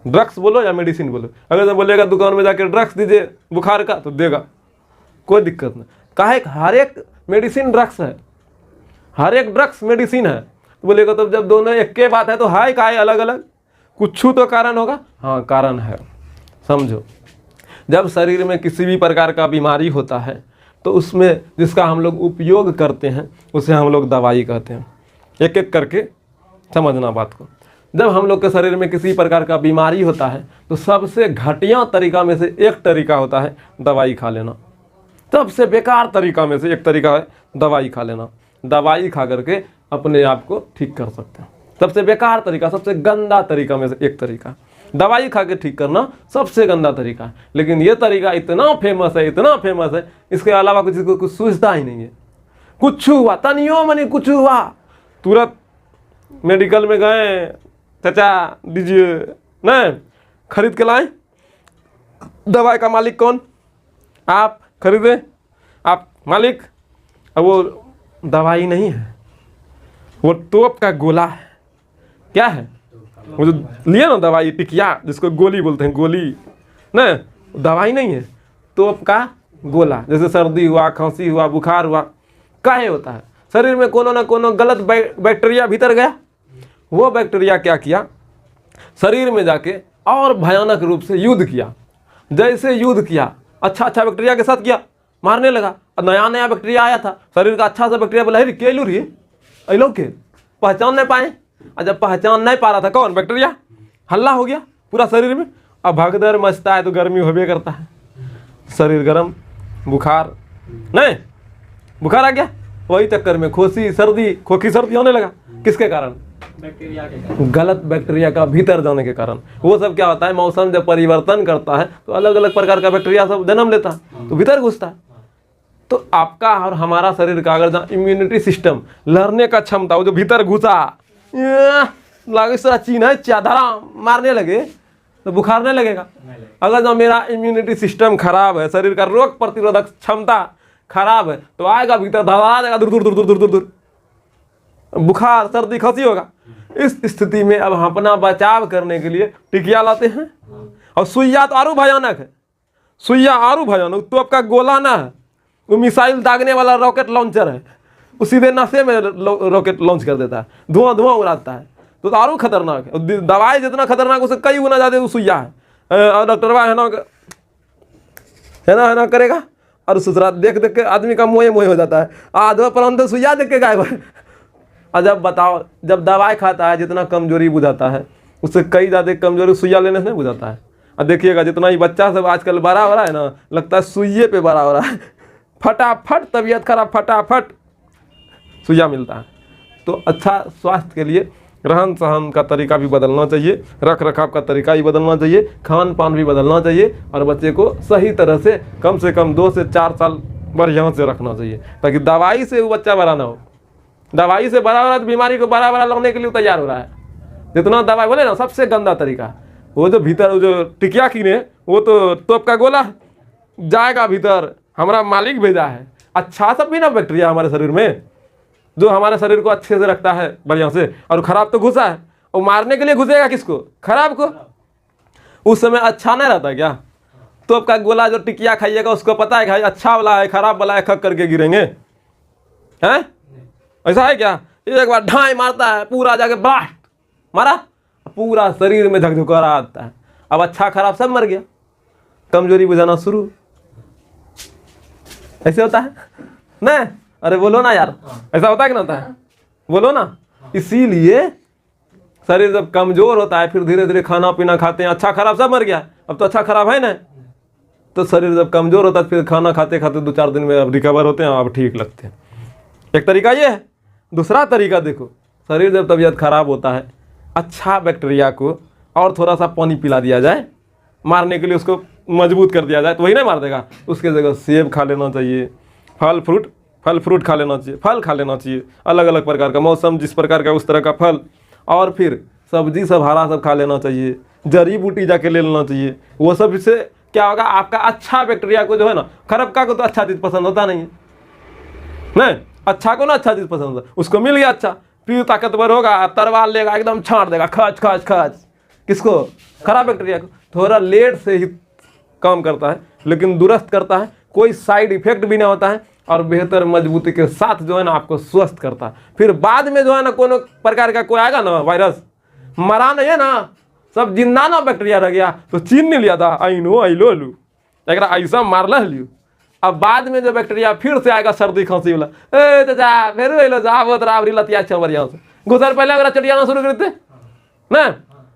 ड्रग्स बोलो या मेडिसिन बोलो। अगर जब बोलेगा दुकान में जाकर ड्रग्स दीजिए बुखार का, तो देगा, कोई दिक्कत नहीं। काहे, हर एक मेडिसिन ड्रग्स है, हर एक ड्रग्स मेडिसिन है। तो बोलेगा तब जब दोनों एक के बात है तो हाय काहे अलग अलग, कुछ तो कारण होगा। हाँ, कारण है, समझो। जब शरीर में किसी भी प्रकार का बीमारी होता है तो उसमें जिसका हम लोग उपयोग करते हैं उसे हम लोग दवाई कहते हैं। एक एक करके समझना बात को। जब हम लोग के शरीर में किसी प्रकार का बीमारी होता है तो सबसे घटिया तरीका में से एक तरीका होता है दवाई खा लेना। सबसे बेकार तरीका में से एक तरीका है दवाई खा लेना। दवाई खा करके अपने आप को ठीक कर सकते हैं। सबसे बेकार तरीका, सबसे गंदा तरीका में से एक तरीका, दवाई खा के ठीक करना सबसे गंदा तरीका है। लेकिन ये तरीका इतना फेमस है, इतना फेमस है, इसके अलावा कुछ सूझता ही नहीं है। कुछ हुआ, तनियो मनी कुछ हुआ, तुरंत मेडिकल में गए, चाचा दीजिए, नहीं खरीद के लाए। दवाई का मालिक कौन? आप खरीदे, आप मालिक। अब वो दवाई नहीं है, वो तोप का गोला है। क्या है? वो जो लिए ना दवाई टिकिया, जिसको गोली बोलते हैं, गोली ना, दवाई नहीं है, तोप का गोला। जैसे सर्दी हुआ, खांसी हुआ, बुखार हुआ, काहे होता है? शरीर में कोनो ना कोनो गलत बैक्टीरिया भीतर गया। वो बैक्टीरिया क्या किया, शरीर में जाके और भयानक रूप से युद्ध किया। जैसे युद्ध किया, अच्छा अच्छा बैक्टीरिया के साथ किया, मारने लगा। और नया नया बैक्टीरिया आया था, शरीर का अच्छा सा बैक्टीरिया बोला, हे के लू रही अलो के पहचान नहीं पाए। और जब पहचान नहीं पा रहा था कौन बैक्टीरिया, हल्ला हो गया पूरा शरीर में। अब भगदड़ मचता है तो गर्मी होबे करता है, शरीर गर्म, बुखार नहीं, बुखार आ गया। वही चक्कर में खोसी सर्दी, खोखी सर्दी होने लगा। किसके कारण? बैक्टीरिया के कारण। गलत बैक्टीरिया का भीतर जाने के कारण। वो सब क्या होता है, मौसम जब परिवर्तन करता है तो अलग अलग प्रकार का बैक्टीरिया सब जन्म लेता है, तो भीतर घुसता है। तो आपका और हमारा शरीर का अगर जहाँ इम्यूनिटी सिस्टम, लड़ने का क्षमता, वो जो भीतर घुसा लागे सारा चीन है चादरा मारने लगे तो बुखार नहीं लगेगा। अगर जो मेरा इम्यूनिटी सिस्टम खराब है, शरीर का रोग प्रतिरोधक क्षमता खराब है, तो आएगा भीतर धड़ा जाएगा, दूर दूर दूर दूर दूर दूर दूर बुखार सर्दी खांसी होगा। इस स्थिति में अब हम अपना बचाव करने के लिए टिकिया लाते हैं। और सुइया तो आरू भयानक है, सुइया आरू भयानक। तो आपका गोला ना है, वो मिसाइल दागने वाला रॉकेट लॉन्चर है, वो सीधे नशे में रॉकेट लॉन्च कर देता है, धुआं धुआं उड़ाता है। तो आरू खतरनाक है। दवाई जितना खतरनाक उससे कई गुना ज़्यादा वो सुइया है। और डॉक्टरवा है ना करेगा, और सुसरा देख देख के आदमी का मोह मोह हो जाता है। आधो परंतु सुइया देख के गायब है। और जब बताओ, जब दवाई खाता है जितना कमजोरी बुझाता है, उससे कई ज़्यादा कमजोरी सुइया लेने से नहीं बुझाता है। और देखिएगा जितना ही बच्चा सब आजकल बड़ा हो रहा है ना, लगता है सुइये पे बड़ा हो रहा है। फटाफट तबीयत खराब, फटाफट सुइया मिलता है। तो अच्छा स्वास्थ्य के लिए रहन सहन का तरीका भी बदलना चाहिए, रख रखाव का तरीका भी बदलना चाहिए, खान पान भी बदलना चाहिए, और बच्चे को सही तरह से कम 2 से 4 साल बढ़िया से रखना चाहिए, ताकि दवाई से वो बच्चा बड़ा ना हो। दवाई से बड़ा हो रहा है तो बीमारी को बड़ा बड़ा लाने के लिए तैयार हो रहा है। जितना दवाई बोले ना, सबसे गंदा तरीका वो जो भीतर वो जो टिकिया कीने, वो तो तोप का गोला जाएगा भीतर, हमारा मालिक भेजा है। अच्छा सब भी ना बैक्टीरिया हमारे शरीर में, जो हमारे शरीर को अच्छे से रखता है बढ़िया से, और खराब तो घुसा है। और मारने के लिए घुसेगा किसको? खराब को। उस समय अच्छा नहीं रहता क्या? तो आपका गोला जो टिकिया खाइएगा उसको पता है कि अच्छा वाला है, खराब वाला है, खक करके गिरेंगे, हैं? ऐसा है क्या? एक बार ढाई मारता है, पूरा जाके ब्लास्ट मारा, पूरा शरीर में झकझोरा आता है। अब अच्छा खराब सब मर गया, कमजोरी बुझाना शुरू। ऐसे होता है नहीं? अरे बोलो ना यार, ऐसा होता है कि ना होता है? बोलो ना। इसीलिए शरीर जब कमजोर होता है, फिर धीरे धीरे खाना पीना खाते हैं, अच्छा खराब सब मर गया, अब तो अच्छा खराब है ना। तो शरीर जब कमजोर होता है, फिर खाना खाते खाते 2-4 दिन में अब रिकवर होते हैं, अब ठीक लगते हैं। एक तरीका ये है। दूसरा तरीका देखो, शरीर जब तबीयत खराब होता है, अच्छा बैक्टीरिया को और थोड़ा सा पानी पिला दिया जाए, मारने के लिए उसको मजबूत कर दिया जाए, तो वही नहीं मार देगा। उसके जगह सेब खा लेना चाहिए, फल फ्रूट खा लेना चाहिए, फल खा लेना चाहिए, अलग अलग प्रकार का, मौसम जिस प्रकार का उस तरह का फल, और फिर सब्जी सब हरा सब खा लेना चाहिए, जड़ी बूटी जाके ले लेना चाहिए। वो सब से क्या होगा, आपका अच्छा बैक्टीरिया को जो है ना, खराब का को तो अच्छा चीज़ पसंद होता नहीं है, नहीं अच्छा को ना अच्छा चीज़ पसंद होता, उसको मिल गया अच्छा, फिर ताकतवर होगा, तरवार लेगा, एकदम छाँट देगा, खच खच खच। किसको? खराब बैक्टीरिया को। थोड़ा लेट से ही काम करता है, लेकिन दुरुस्त करता है, कोई साइड इफेक्ट भी नहीं होता है, और बेहतर मजबूती के साथ जो है ना आपको स्वस्थ करता है। फिर बाद में जो है ना कोनो प्रकार का कोई आएगा ना वायरस, मरा नहीं है ना, सब जिंदा ना बैक्टीरिया रह गया, तो चीन नहीं लिया था, आई नो आई लो लू एक ऐसा मारला लियो। अब बाद में जो बैक्टीरिया फिर से आएगा सर्दी खांसी वाला, ए चाचा फिर लो जा वो तरावरी लतिया अच्छा बढ़िया से गुजर पहले अगर चटियाना शुरू करते ना,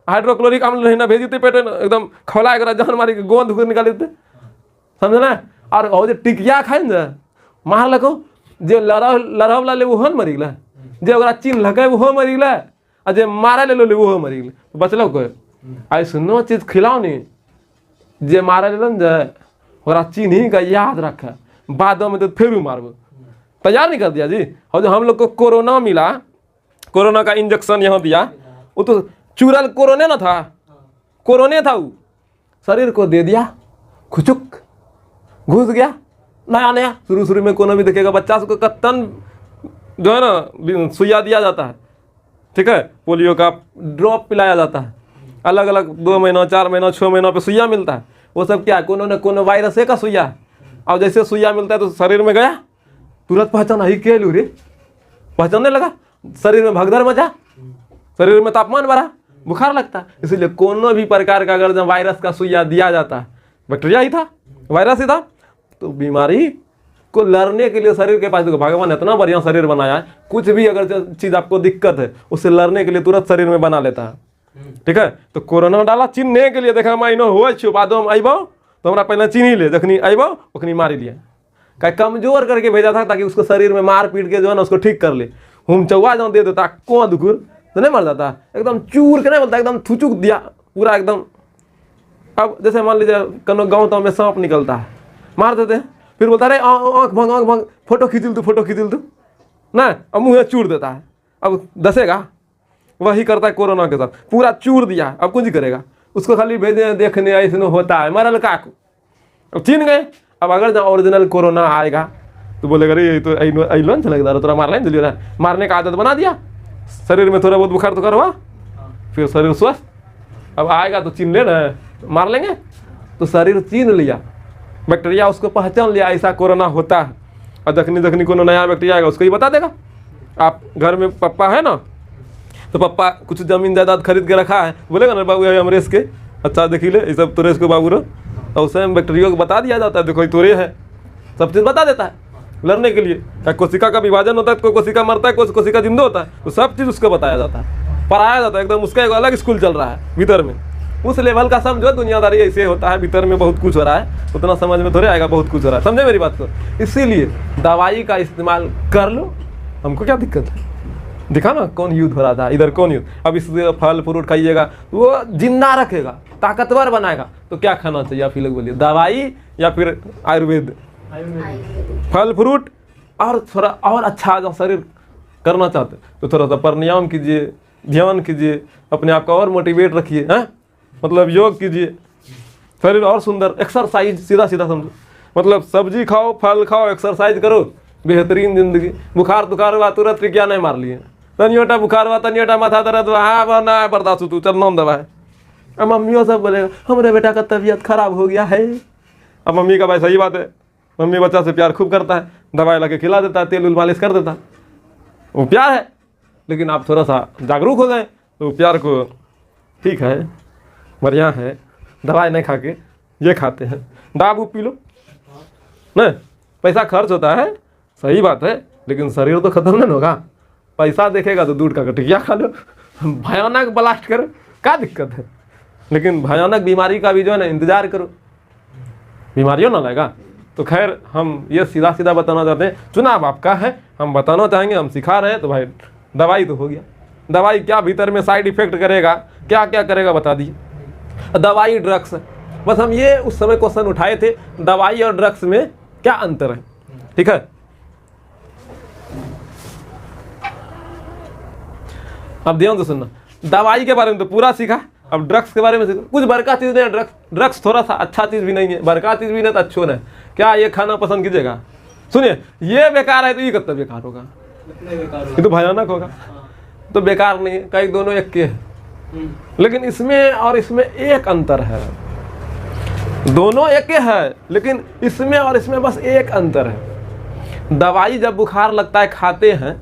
हाइड्रोक्लोरिक अम्ल ना भेजी थे पेट एकदम खोला एक जान मारी के गोंद घुर निकाल देते, समझे ना। और जो टिकिया खाए ना मार लको, जो लड़ाव ला ले वो मरी गला, जो अगर चिन्ह लगे वो मरी गला, और जो मारा ले लो वो मरी गला, तो बचल कोई ऐसा नो चीज खिलाओ नहीं, जे मारा ले जाए और चिन्ह ही का याद रखा, बाद में तो फिर मारबो, तैयार नहीं कर दिया जी। और जो हम लोग को कोरोना मिला, कोरोना का इंजेक्शन यहाँ दिया, वो तो चूरल कोरोना ना था, कोरोना था वो, शरीर को दे दिया, खुचुक घुस गया नया नया। शुरू शुरू में कोनो भी देखेगा बच्चा को कत्तन जो है ना सुइया दिया जाता है, ठीक है, पोलियो का ड्रॉप पिलाया जाता है, अलग अलग 2 महीना 4 महीना 6 महीना पे सुइया मिलता है। वो सब क्या कोनो न कोनो वायरस का सुइया है। अब जैसे सुइया मिलता है तो शरीर में गया, तुरंत पहचाना ही के लू रे, पहचानने लगा, शरीर में भगदड़ मचा, शरीर में तापमान बढ़ा, बुखार लगता है। इसलिए कोनो भी प्रकार का अगर जब वायरस का सुइया दिया जाता है, बैक्टीरिया ही था, वायरस ही था, तो बीमारी को लड़ने के लिए शरीर के पास, देखो भगवान इतना बढ़िया शरीर बनाया है, कुछ भी अगर चीज़ आपको दिक्कत है उससे लड़ने के लिए तुरंत शरीर में बना लेता है, ठीक है। तो कोरोना डाला चिन्हने के लिए, देखा हम इनो हुआ छो बाद हम अबो तो हमरा पहले चिन्ह ले, जखनी अबो ओखनी मारी लिया, क्या कमजोर करके भेजा था ताकि उसको शरीर में मार पीट के जो है ना उसको ठीक कर ले। हम चौवा जाऊँ दे देता को दुकुर तो नहीं मर जाता, एकदम चूर के नहीं बोलता, एकदम थुचुक दिया पूरा एकदम। अब जैसे मान लीजिए कनो गाँव में सांप निकलता है, मार देते हैं, फिर बोलता अरे आँख भंग फोटो खींचिल तू ना, अब मुँह चूर देता है। अब दसेगा, वही करता है कोरोना के साथ, पूरा चूर दिया, अब कुछ करेगा, उसको खाली भेजे देखने ऐसे होता है मरल का को, अब चिन्ह गए। अब अगर जब ओरिजिनल कोरोना आएगा तो बोलेगा अरे ये तो अलो न चलेगा थोड़ा मार लें जल्दी, मारने का आदत बना दिया, शरीर में थोड़ा बहुत बुखार तो करवा, फिर शरीर स्वस्थ। अब आएगा तो चिन्ह लेना, मार लेंगे, तो शरीर चिन्ह लिया, बैक्टीरिया उसको पहचान लिया ऐसा कोरोना होता है। और जखनी कोनो नया बैक्टीरिया आएगा उसको ही बता देगा। आप घर में पप्पा है ना, तो पप्पा कुछ जमीन जायदाद खरीद के रखा है, बोलेगा ना बाबू अमरेश के, अच्छा देखी ले ये सब तोरेश को बाबू रो, तो उसे बैक्टीरिया को बता दिया जाता है, देखो तोरे है, सब चीज़ बता देता है लड़ने के लिए। क्या कोशिका का विभाजन होता है, कोई कोशिका मरता है, कोई कोशिका जिंदा होता है, तो सब चीज़ उसको बताया जाता है, पढ़ाया जाता है एकदम। उसका एक अलग स्कूल चल रहा है भीतर में, उस लेवल का समझो, दुनियादारी ऐसे होता है, भीतर में बहुत कुछ हो रहा है, उतना समझ में थोड़े आएगा, बहुत कुछ हो रहा है, समझे मेरी बात को। इसीलिए दवाई का इस्तेमाल कर लो, हमको क्या दिक्कत है। दिखा ना कौन युद्ध हो रहा था, इधर कौन युद्ध। अब इस फल फ्रूट खाइएगा वो जिंदा रखेगा, ताकतवर बनाएगा, तो क्या खाना चाहिए आप ही लोग बोलिए, दवाई या फिर आयुर्वेद? फल फ्रूट और थोड़ा और अच्छा जो शरीर करना चाहते तो थोड़ा सा प्राणायाम कीजिए, ध्यान कीजिए, अपने आप को और मोटिवेट रखिए, हैं मतलब योग कीजिए, शरीर और सुंदर, एक्सरसाइज, सीधा सीधा समझो, मतलब सब्जी खाओ, फल खाओ, एक्सरसाइज करो, बेहतरीन जिंदगी। बुखार तुखार हुआ तुरंत क्या नहीं मार लिए, तनियोटा बुखार हुआ, तनियोटा माथा दर्द हुआ, हाँ ना बर्दाश्त तू चल नाम दवा है। अब मम्मियों सब बोलेगा हमारे बेटा का तबीयत खराब हो गया है। अब मम्मी का भाई सही बात है, मम्मी बच्चा से प्यार खूब करता है, दवाई ला के खिला देता है, तेल उल मालिश कर देता है, वो प्यार है। लेकिन आप थोड़ा सा जागरूक हो गए तो प्यार को ठीक है, बढ़िया है, दवाई नहीं खा के ये खाते हैं, दाब पी लो नहीं, पैसा खर्च होता है सही बात है, लेकिन शरीर तो खत्म नहीं होगा। पैसा देखेगा तो दूध का कटिया खा लो, भयानक ब्लास्ट करो, क्या दिक्कत है। लेकिन भयानक बीमारी का भी जो है ना इंतजार करो, बीमारियों ना लगेगा। तो खैर हम ये सीधा सीधा बताना चाहते हैं, चुनाव आपका है, हम बताना चाहेंगे, हम सिखा रहे हैं। तो भाई दवाई तो हो गया, दवाई क्या भीतर में साइड इफेक्ट करेगा, क्या क्या करेगा बता दीजिए। दवाई ड्रग्स, बस हम ये उस समय क्वेश्चन उठाए थे, दवाई और ड्रग्स में क्या अंतर है, ठीक है। अब ध्यान से सुनना, दवाई के बारे में तो पूरा सीखा, अब ड्रग्स के बारे में सीखो। कुछ बड़का चीज़ नहीं है ड्रग्स थोड़ा सा अच्छा चीज़ भी नहीं है, बड़का चीज़ भी नहीं तो अच्छो नहीं। क्या ये खाना पसंद कीजिएगा, सुनिए ये बेकार है तो ये कब बेकार होगा, ये तो भयानक होगा। तो बेकार नहीं है, कई दोनों एक के है, लेकिन इसमें और इसमें एक अंतर है। दोनों एक है लेकिन इसमें और इसमें बस एक अंतर है। दवाई जब बुखार लगता है खाते हैं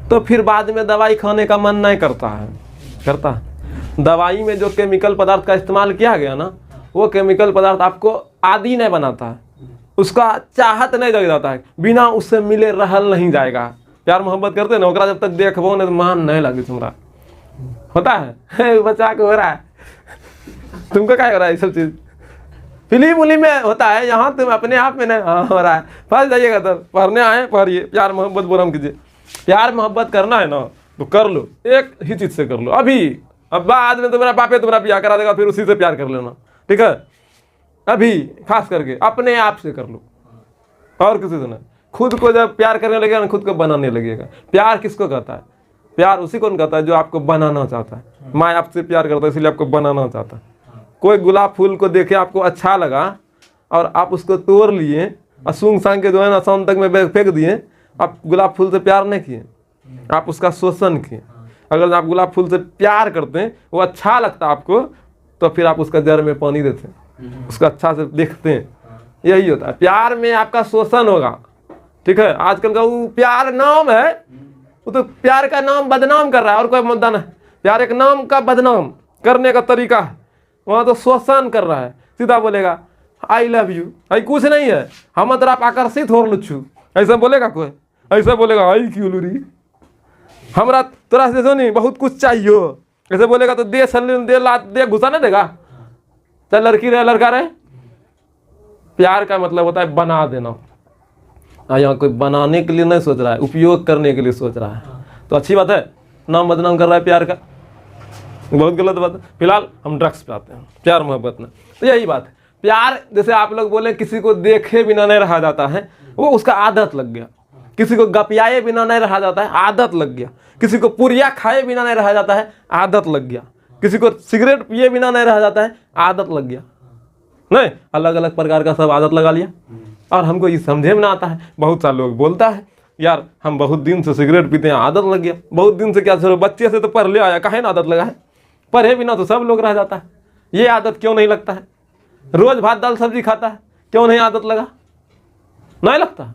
तो फिर बाद में दवाई खाने का मन नहीं करता है, करता है। दवाई में जो केमिकल पदार्थ का इस्तेमाल किया गया ना, वो केमिकल पदार्थ आपको आदी नहीं बनाता है, उसका चाहत नहीं जग जाता है, बिना उससे मिले रहल नहीं जाएगा। प्यार मोहब्बत करते ना, ओकरा जब तक देखबो नहीं तो मान नहीं लगे तुम्हारा, होता है बच्चा को हो रहा है, तुमको क्या हो रहा है, ये सब चीज़ फिल्म उलिम में होता है, यहाँ तुम अपने आप में नहीं हो रहा है। फंस जाइएगा, तो पढ़ने आए पढ़िए, प्यार मोहब्बत बोलम कीजिए। प्यार मोहब्बत करना है ना तो कर लो, एक ही चीज़ से कर लो अभी, अब बाद में तुम्हारा बापे तुम्हारा ब्याह करा देगा, फिर उसी से प्यार कर लेना, ठीक है। अभी खास करके अपने आप से कर लो, और किसी से नहीं। खुद को जब प्यार करने लगेगा ना, खुद को बनाने लगेगा। प्यार किसको कहता है, प्यार उसी को कहता है जो आपको बनाना चाहता है। माँ आपसे प्यार करता है इसलिए आपको बनाना चाहता है। कोई गुलाब फूल को देखे आपको अच्छा लगा और आप उसको तोड़ लिए और सूंघ सांग के जो है ना शाम तक में फेंक दिए, आप गुलाब फूल से प्यार नहीं किए, आप उसका शोषण किए। अगर आप गुलाब फूल से प्यार करते हैं, वो अच्छा लगता है आपको, तो फिर आप उसका जड़ में पानी देते हैं, उसका अच्छा से देखते हैं। यही होता है, प्यार में आपका शोषण होगा। ठीक है, आजकल का वो प्यार नाम है, वो तो प्यार का नाम बदनाम कर रहा है और कोई मुद्दा नहीं। प्यार एक नाम का बदनाम करने का तरीका है, वहाँ तो शोषण कर रहा है। सीधा बोलेगा आई लव यू, आई कुछ नहीं है, हम तरफ आकर्षित हो लुच्छू, ऐसा बोलेगा कोई? ऐसा बोलेगा आई क्यों लूरी, हमरा तोरा से जो नहीं बहुत कुछ चाहिए, ऐसे बोलेगा तो दे घुसा नहीं देगा। चल लड़की रहे लड़का रहे, प्यार का मतलब होता है बना देना। यहाँ कोई बनाने के लिए नहीं सोच रहा है, उपयोग करने के लिए सोच रहा है, तो अच्छी बात है। नाम बदनाम कर रहा है प्यार का, बहुत गलत बात है। फिलहाल हम ड्रग्स पे आते हैं, प्यार मोहब्बत में। तो यही बात है, प्यार जैसे आप लोग बोले किसी को देखे बिना नहीं रहा जाता है, वो उसका आदत लग गया। किसी को गपियाए बिना नहीं रहा जाता है, आदत लग गया। किसी को पुरिया खाए बिना नहीं रहा जाता है, आदत लग गया। किसी को सिगरेट पिए बिना नहीं रहा जाता है, आदत लग गया। नहीं, अलग अलग प्रकार का सब आदत लगा लिया और हमको ये समझे में ना आता है। बहुत सारे लोग बोलता है यार हम बहुत दिन से सिगरेट पीते हैं, आदत लग गया। बहुत दिन से क्या छोड़ो, बच्चे से तो पढ़ ले आया, काहे ना आदत लगा है। पढ़े बिना तो सब लोग रह जाता है, ये आदत क्यों नहीं लगता है? रोज भात दाल सब्जी खाता है, क्यों नहीं आदत लगा? नहीं लगता।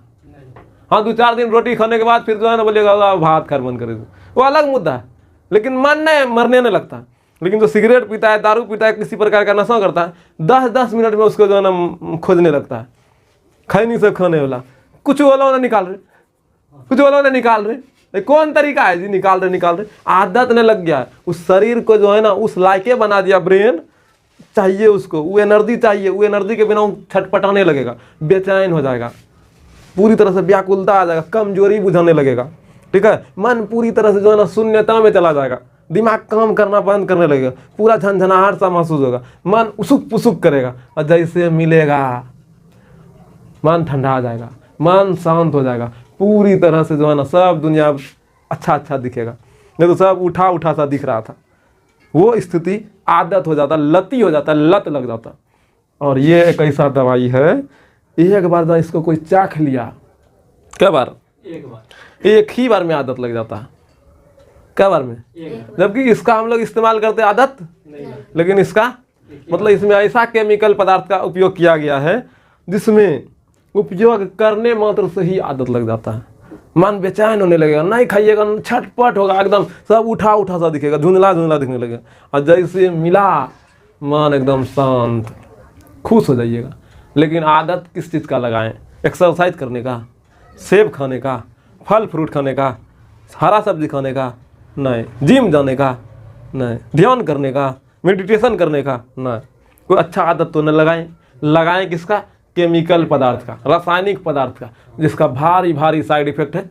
हाँ, 2-4 दिन रोटी खाने के बाद फिर जो है ना बोलेगा भात खार मन करे, वो अलग मुद्दा है, लेकिन मन नहीं मरने नहीं लगता। लेकिन जो सिगरेट पीता है, दारू पीता है, किसी प्रकार का नशा करता है, 10-10 मिनट में उसको जो है ना खोजने लगता है। खैनी से खाने वाला कुछ वाला ना निकाल रहे, कुछ वाला ना निकाल रहे, कौन तरीका है जी? निकाल रहे। आदत ने लग गया है, उस शरीर को जो है ना उस लायके बना दिया। ब्रेन चाहिए उसको, वो एनर्जी चाहिए, वो एनर्जी के बिना वो छटपटाने लगेगा, बेचैन हो जाएगा, पूरी तरह से व्याकुलता आ जाएगा, कमजोरी बुझाने लगेगा। ठीक है, मन पूरी तरह से जो है ना शून्यता में चला जाएगा, दिमाग काम करना बंद करने लगेगा, पूरा झंझनाहट सा महसूस होगा, मन उसुक पुसुक करेगा। और जैसे मिलेगा मन ठंडा आ जाएगा, मन शांत हो जाएगा, पूरी तरह से जो है ना सब दुनिया अच्छा दिखेगा। नहीं तो सब उठा सा दिख रहा था। वो स्थिति आदत हो जाता, लती हो जाता, लत लग जाता। और ये एक ऐसा दवाई है, एक बार जब इसको कोई चाख लिया, क्या बार? एक ही बार में आदत लग जाता है। क्या बार में? जबकि इसका हम लोग इस्तेमाल करते आदत नहीं, लेकिन इसका मतलब इसमें ऐसा केमिकल पदार्थ का उपयोग किया गया है जिसमें उपयोग करने मात्र से ही आदत लग जाता है। मन बेचैन होने लगेगा, नहीं खाइएगा छटपट होगा, एकदम सब उठा सा दिखेगा, झुंझला दिखने लगेगा। और जैसे मिला मन एकदम शांत, खुश हो जाइएगा। लेकिन आदत किस चीज़ का लगाएं? एक्सरसाइज करने का, सेब खाने का, फल फ्रूट खाने का, हरा सब्जी खाने का नहीं, जिम जाने का नहीं, ध्यान करने का, मेडिटेशन करने का नहीं। कोई अच्छा आदत तो न लगाएं किसका? केमिकल पदार्थ का, रासायनिक पदार्थ का, जिसका भारी साइड इफेक्ट है।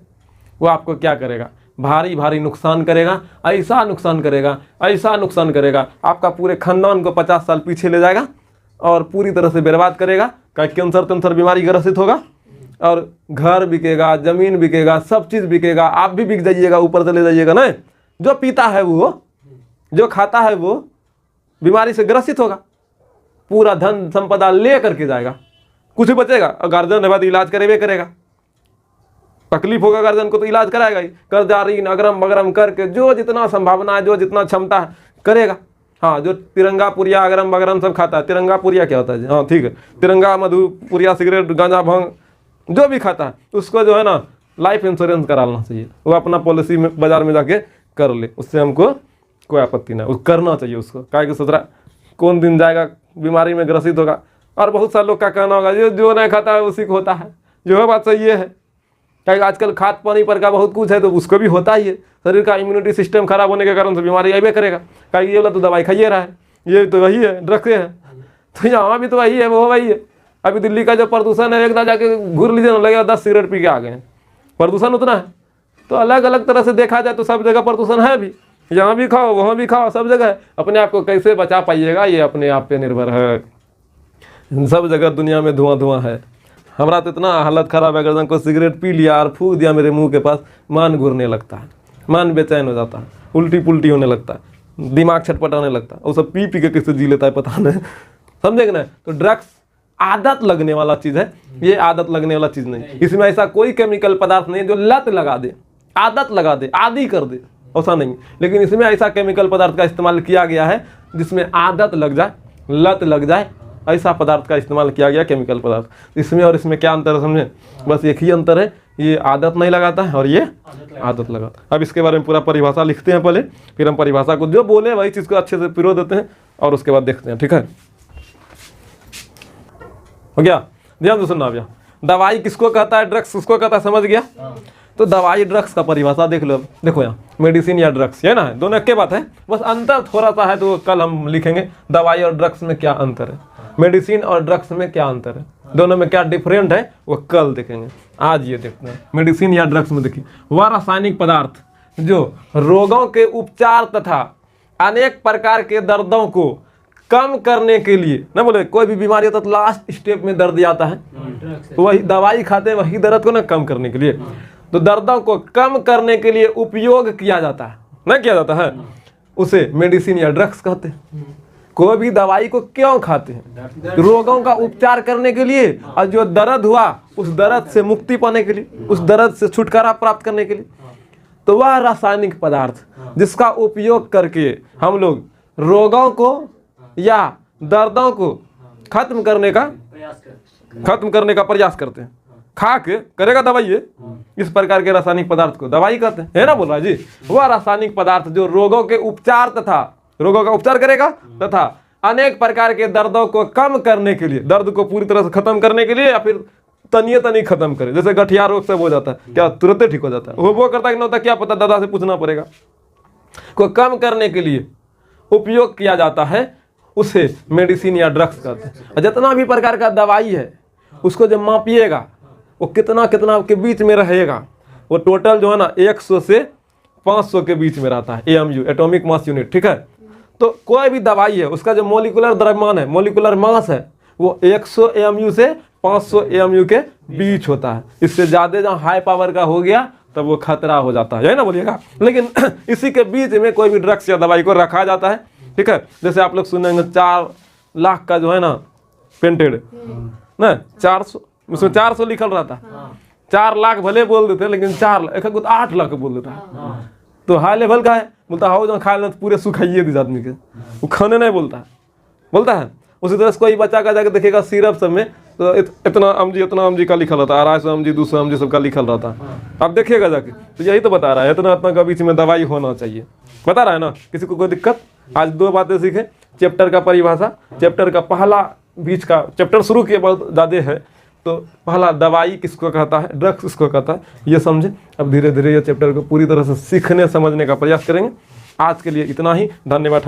वो आपको क्या करेगा? भारी नुकसान करेगा, ऐसा नुकसान करेगा, आपका पूरे खानदान को 50 साल पीछे ले जाएगा और पूरी तरह से बर्बाद करेगा। कैंसर बीमारी ग्रसित होगा और घर बिकेगा, जमीन बिकेगा, सब चीज़ बिकेगा, आप भी बिक जाइएगा, ऊपर चले जाइएगा। नहीं, जो पीता है वो, जो खाता है वो बीमारी से ग्रसित होगा, पूरा धन संपदा ले करके जाएगा, कुछ बचेगा। और गार्जियन है बात इलाज करेबे करेगा, तकलीफ होगा गार्जियन को तो इलाज कराएगा ही, कर्जा ऋण अगरम बगरम करके जो जितना संभावना है, जो जितना क्षमता है करेगा। हाँ, जो तिरंगा पुरिया अगरम बगरम सब खाता है, तिरंगा पुरिया क्या होता है? हाँ ठीक है, तिरंगा मधु पुरिया सिगरेट गांजा भांग जो भी खाता है उसको जो है ना लाइफ इंश्योरेंस कराना चाहिए। वो अपना पॉलिसी में बाजार में जाके कर ले, उससे हमको कोई आपत्ति नहीं, वो करना चाहिए उसको। क्या कि सोच रहा कौन दिन जाएगा बीमारी में ग्रसित होगा। और बहुत सारे लोग का कहना होगा जो नहीं खाता है उसी को होता है, जो है बात सही है। क्या आजकल खाद पानी पर का बहुत कुछ है तो उसको भी होता ही है। शरीर का इम्यूनिटी सिस्टम खराब होने के कारण से बीमारी आइबे करेगा। क्या ये वाला तो दवाई खाइए रहा है, ये तो वही है, ड्रग्स है, तो यहाँ भी तो वही है, वो वही है। अभी दिल्ली का जो प्रदूषण है, एकदम जाके घूर लीजिए ना, लगेगा 10 सिगरेट पी के आ गए हैं, प्रदूषण उतना है। तो अलग अलग तरह से देखा जाए तो सब जगह प्रदूषण है भी, यहाँ भी खाओ वहाँ भी खाओ, सब जगह है। अपने आप को कैसे बचा पाइएगा ये अपने आप पे निर्भर है। सब जगह दुनिया में धुआं है। हमारा तो इतना हालत ख़राब है, अगर कोई सिगरेट पी लिया और फूक दिया मेरे मुंह के पास, मान घूरने लगता है, मन बेचैन हो जाता है, उल्टी पुल्टी होने लगता है, दिमाग छटपटाने लगता है, वो सब पी पी के किससे जी लेता है पता नहीं, समझे कि नहीं। तो ड्रग्स आदत लगने वाला चीज़ है, ये आदत लगने वाला चीज़ नहीं। इसमें ऐसा कोई केमिकल पदार्थ नहीं है जो लत लगा दे, आदत लगा दे, आदी कर दे, ऐसा नहीं। लेकिन इसमें ऐसा केमिकल पदार्थ का इस्तेमाल किया गया है जिसमें आदत लग जाए, लत लग जाए, ऐसा पदार्थ का इस्तेमाल किया गया, केमिकल पदार्थ। इसमें और इसमें क्या अंतर है समझे, बस एक ही अंतर है, ये आदत नहीं लगाता है और ये आदत लगाता है। अब इसके बारे में पूरा परिभाषा लिखते हैं पहले, फिर हम परिभाषा को जो बोले वही चीज़ को अच्छे से पिरो देते हैं और उसके बाद देखते हैं, ठीक है। हो गया, ध्यान से सुनना भैया। दवाई किसको कहता है, ड्रग्स किसको कहता है, समझ गया। तो दवाई ड्रग्स का परिभाषा देख लो। देखो यहाँ मेडिसिन या ड्रग्स, ये ना है, दोनों एक के बात है, बस अंतर थोड़ा सा है, तो कल हम लिखेंगे दवाई और ड्रग्स में क्या अंतर है, मेडिसिन और ड्रग्स में क्या अंतर है, दोनों में क्या डिफरेंट है, वो कल देखेंगे। आज ये देखते हैं मेडिसिन या ड्रग्स में। देखिए, वह रासायनिक पदार्थ जो रोगों के उपचार तथा अनेक प्रकार के दर्दों को कम करने के लिए, ना बोले कोई भी बीमारी होता है तो लास्ट स्टेप में दर्द आता है, तो वही दवाई खाते हैं वही दर्द को ना कम करने के लिए, तो दर्दों को कम करने के लिए उपयोग किया जाता है, ना किया जाता है, उसे मेडिसिन या ड्रग्स कहते हैं। कोई भी दवाई को क्यों खाते हैं, रोगों का उपचार करने के लिए, और जो दर्द हुआ उस दर्द से मुक्ति पाने के लिए, उस दर्द से छुटकारा प्राप्त करने के लिए। तो वह रासायनिक पदार्थ जिसका उपयोग करके हम लोग रोगों को या दर्दों को खत्म करने का प्रयास करते हैं। खा के करेगा दवाई, ये इस प्रकार के रासायनिक पदार्थ को दवाई कहते हैं, है ना, बोल रहा है जी। वह रासायनिक पदार्थ जो रोगों के उपचार तथा रोगों का उपचार करेगा तथा अनेक प्रकार के दर्दों को कम करने के लिए, दर्द को पूरी तरह से खत्म करने के लिए या फिर तनिए तनी खत्म करे, जैसे गठिया रोग सब हो जाता है, क्या तुरंत ठीक हो जाता है, वो करता है कि नहीं होता क्या पता, दादा से पूछना पड़ेगा, को कम करने के लिए उपयोग किया जाता है, उसे मेडिसिन या ड्रग्स कहते हैं। जितना भी प्रकार का दवाई है उसको जब मापिएगा वो कितना कितना के बीच में रहेगा, वो टोटल जो है ना 100 से 500 के बीच में रहता है, AMU, एटॉमिक मास यूनिट, ठीक है। तो कोई भी दवाई है उसका जो मोलिकुलर द्रव्यमान है, मोलिकुलर मास है, वो 100 AMU से 500 AMU के बीच होता है। इससे ज़्यादा जहाँ हाई पावर का हो गया तब वो खतरा हो जाता है ना, बोलिएगा। लेकिन इसी के बीच में कोई भी ड्रग्स या दवाई को रखा जाता है, ठीक है। जैसे आप लोग सुनेंगे 4 लाख का जो है ना पेंटेड ना, 400 उसमें 400 लिखल रहता है, 4 लाख भले बोल देते लेकिन 8 लाख बोल देता है, तो हाई लेवल का है, बोलता है जो खा लेना तो पूरे सुखाइए दिस आदमी के, वो खाने नहीं बोलता है। उसी तरह से कोई बच्चा का जाकर देखेगा सिरप सब में तो इतना MG का लिखल रहता है, 250 MG 200 MG सबका लिखल रहता है। आप देखिएगा जाके तो यही तो बता रहा है, इतना का बीच में दवाई होना चाहिए, बता रहा है ना। किसी को कोई दिक्कत? आज 2 बातें सीखे, चैप्टर का परिभाषा, चैप्टर का पहला बीच का चैप्टर शुरू के बहुत ज़्यादा है, तो पहला दवाई किसको कहता है, ड्रग्स किसको कहता है, ये समझे। अब धीरे धीरे ये चैप्टर को पूरी तरह से सीखने समझने का प्रयास करेंगे। आज के लिए इतना ही, धन्यवाद।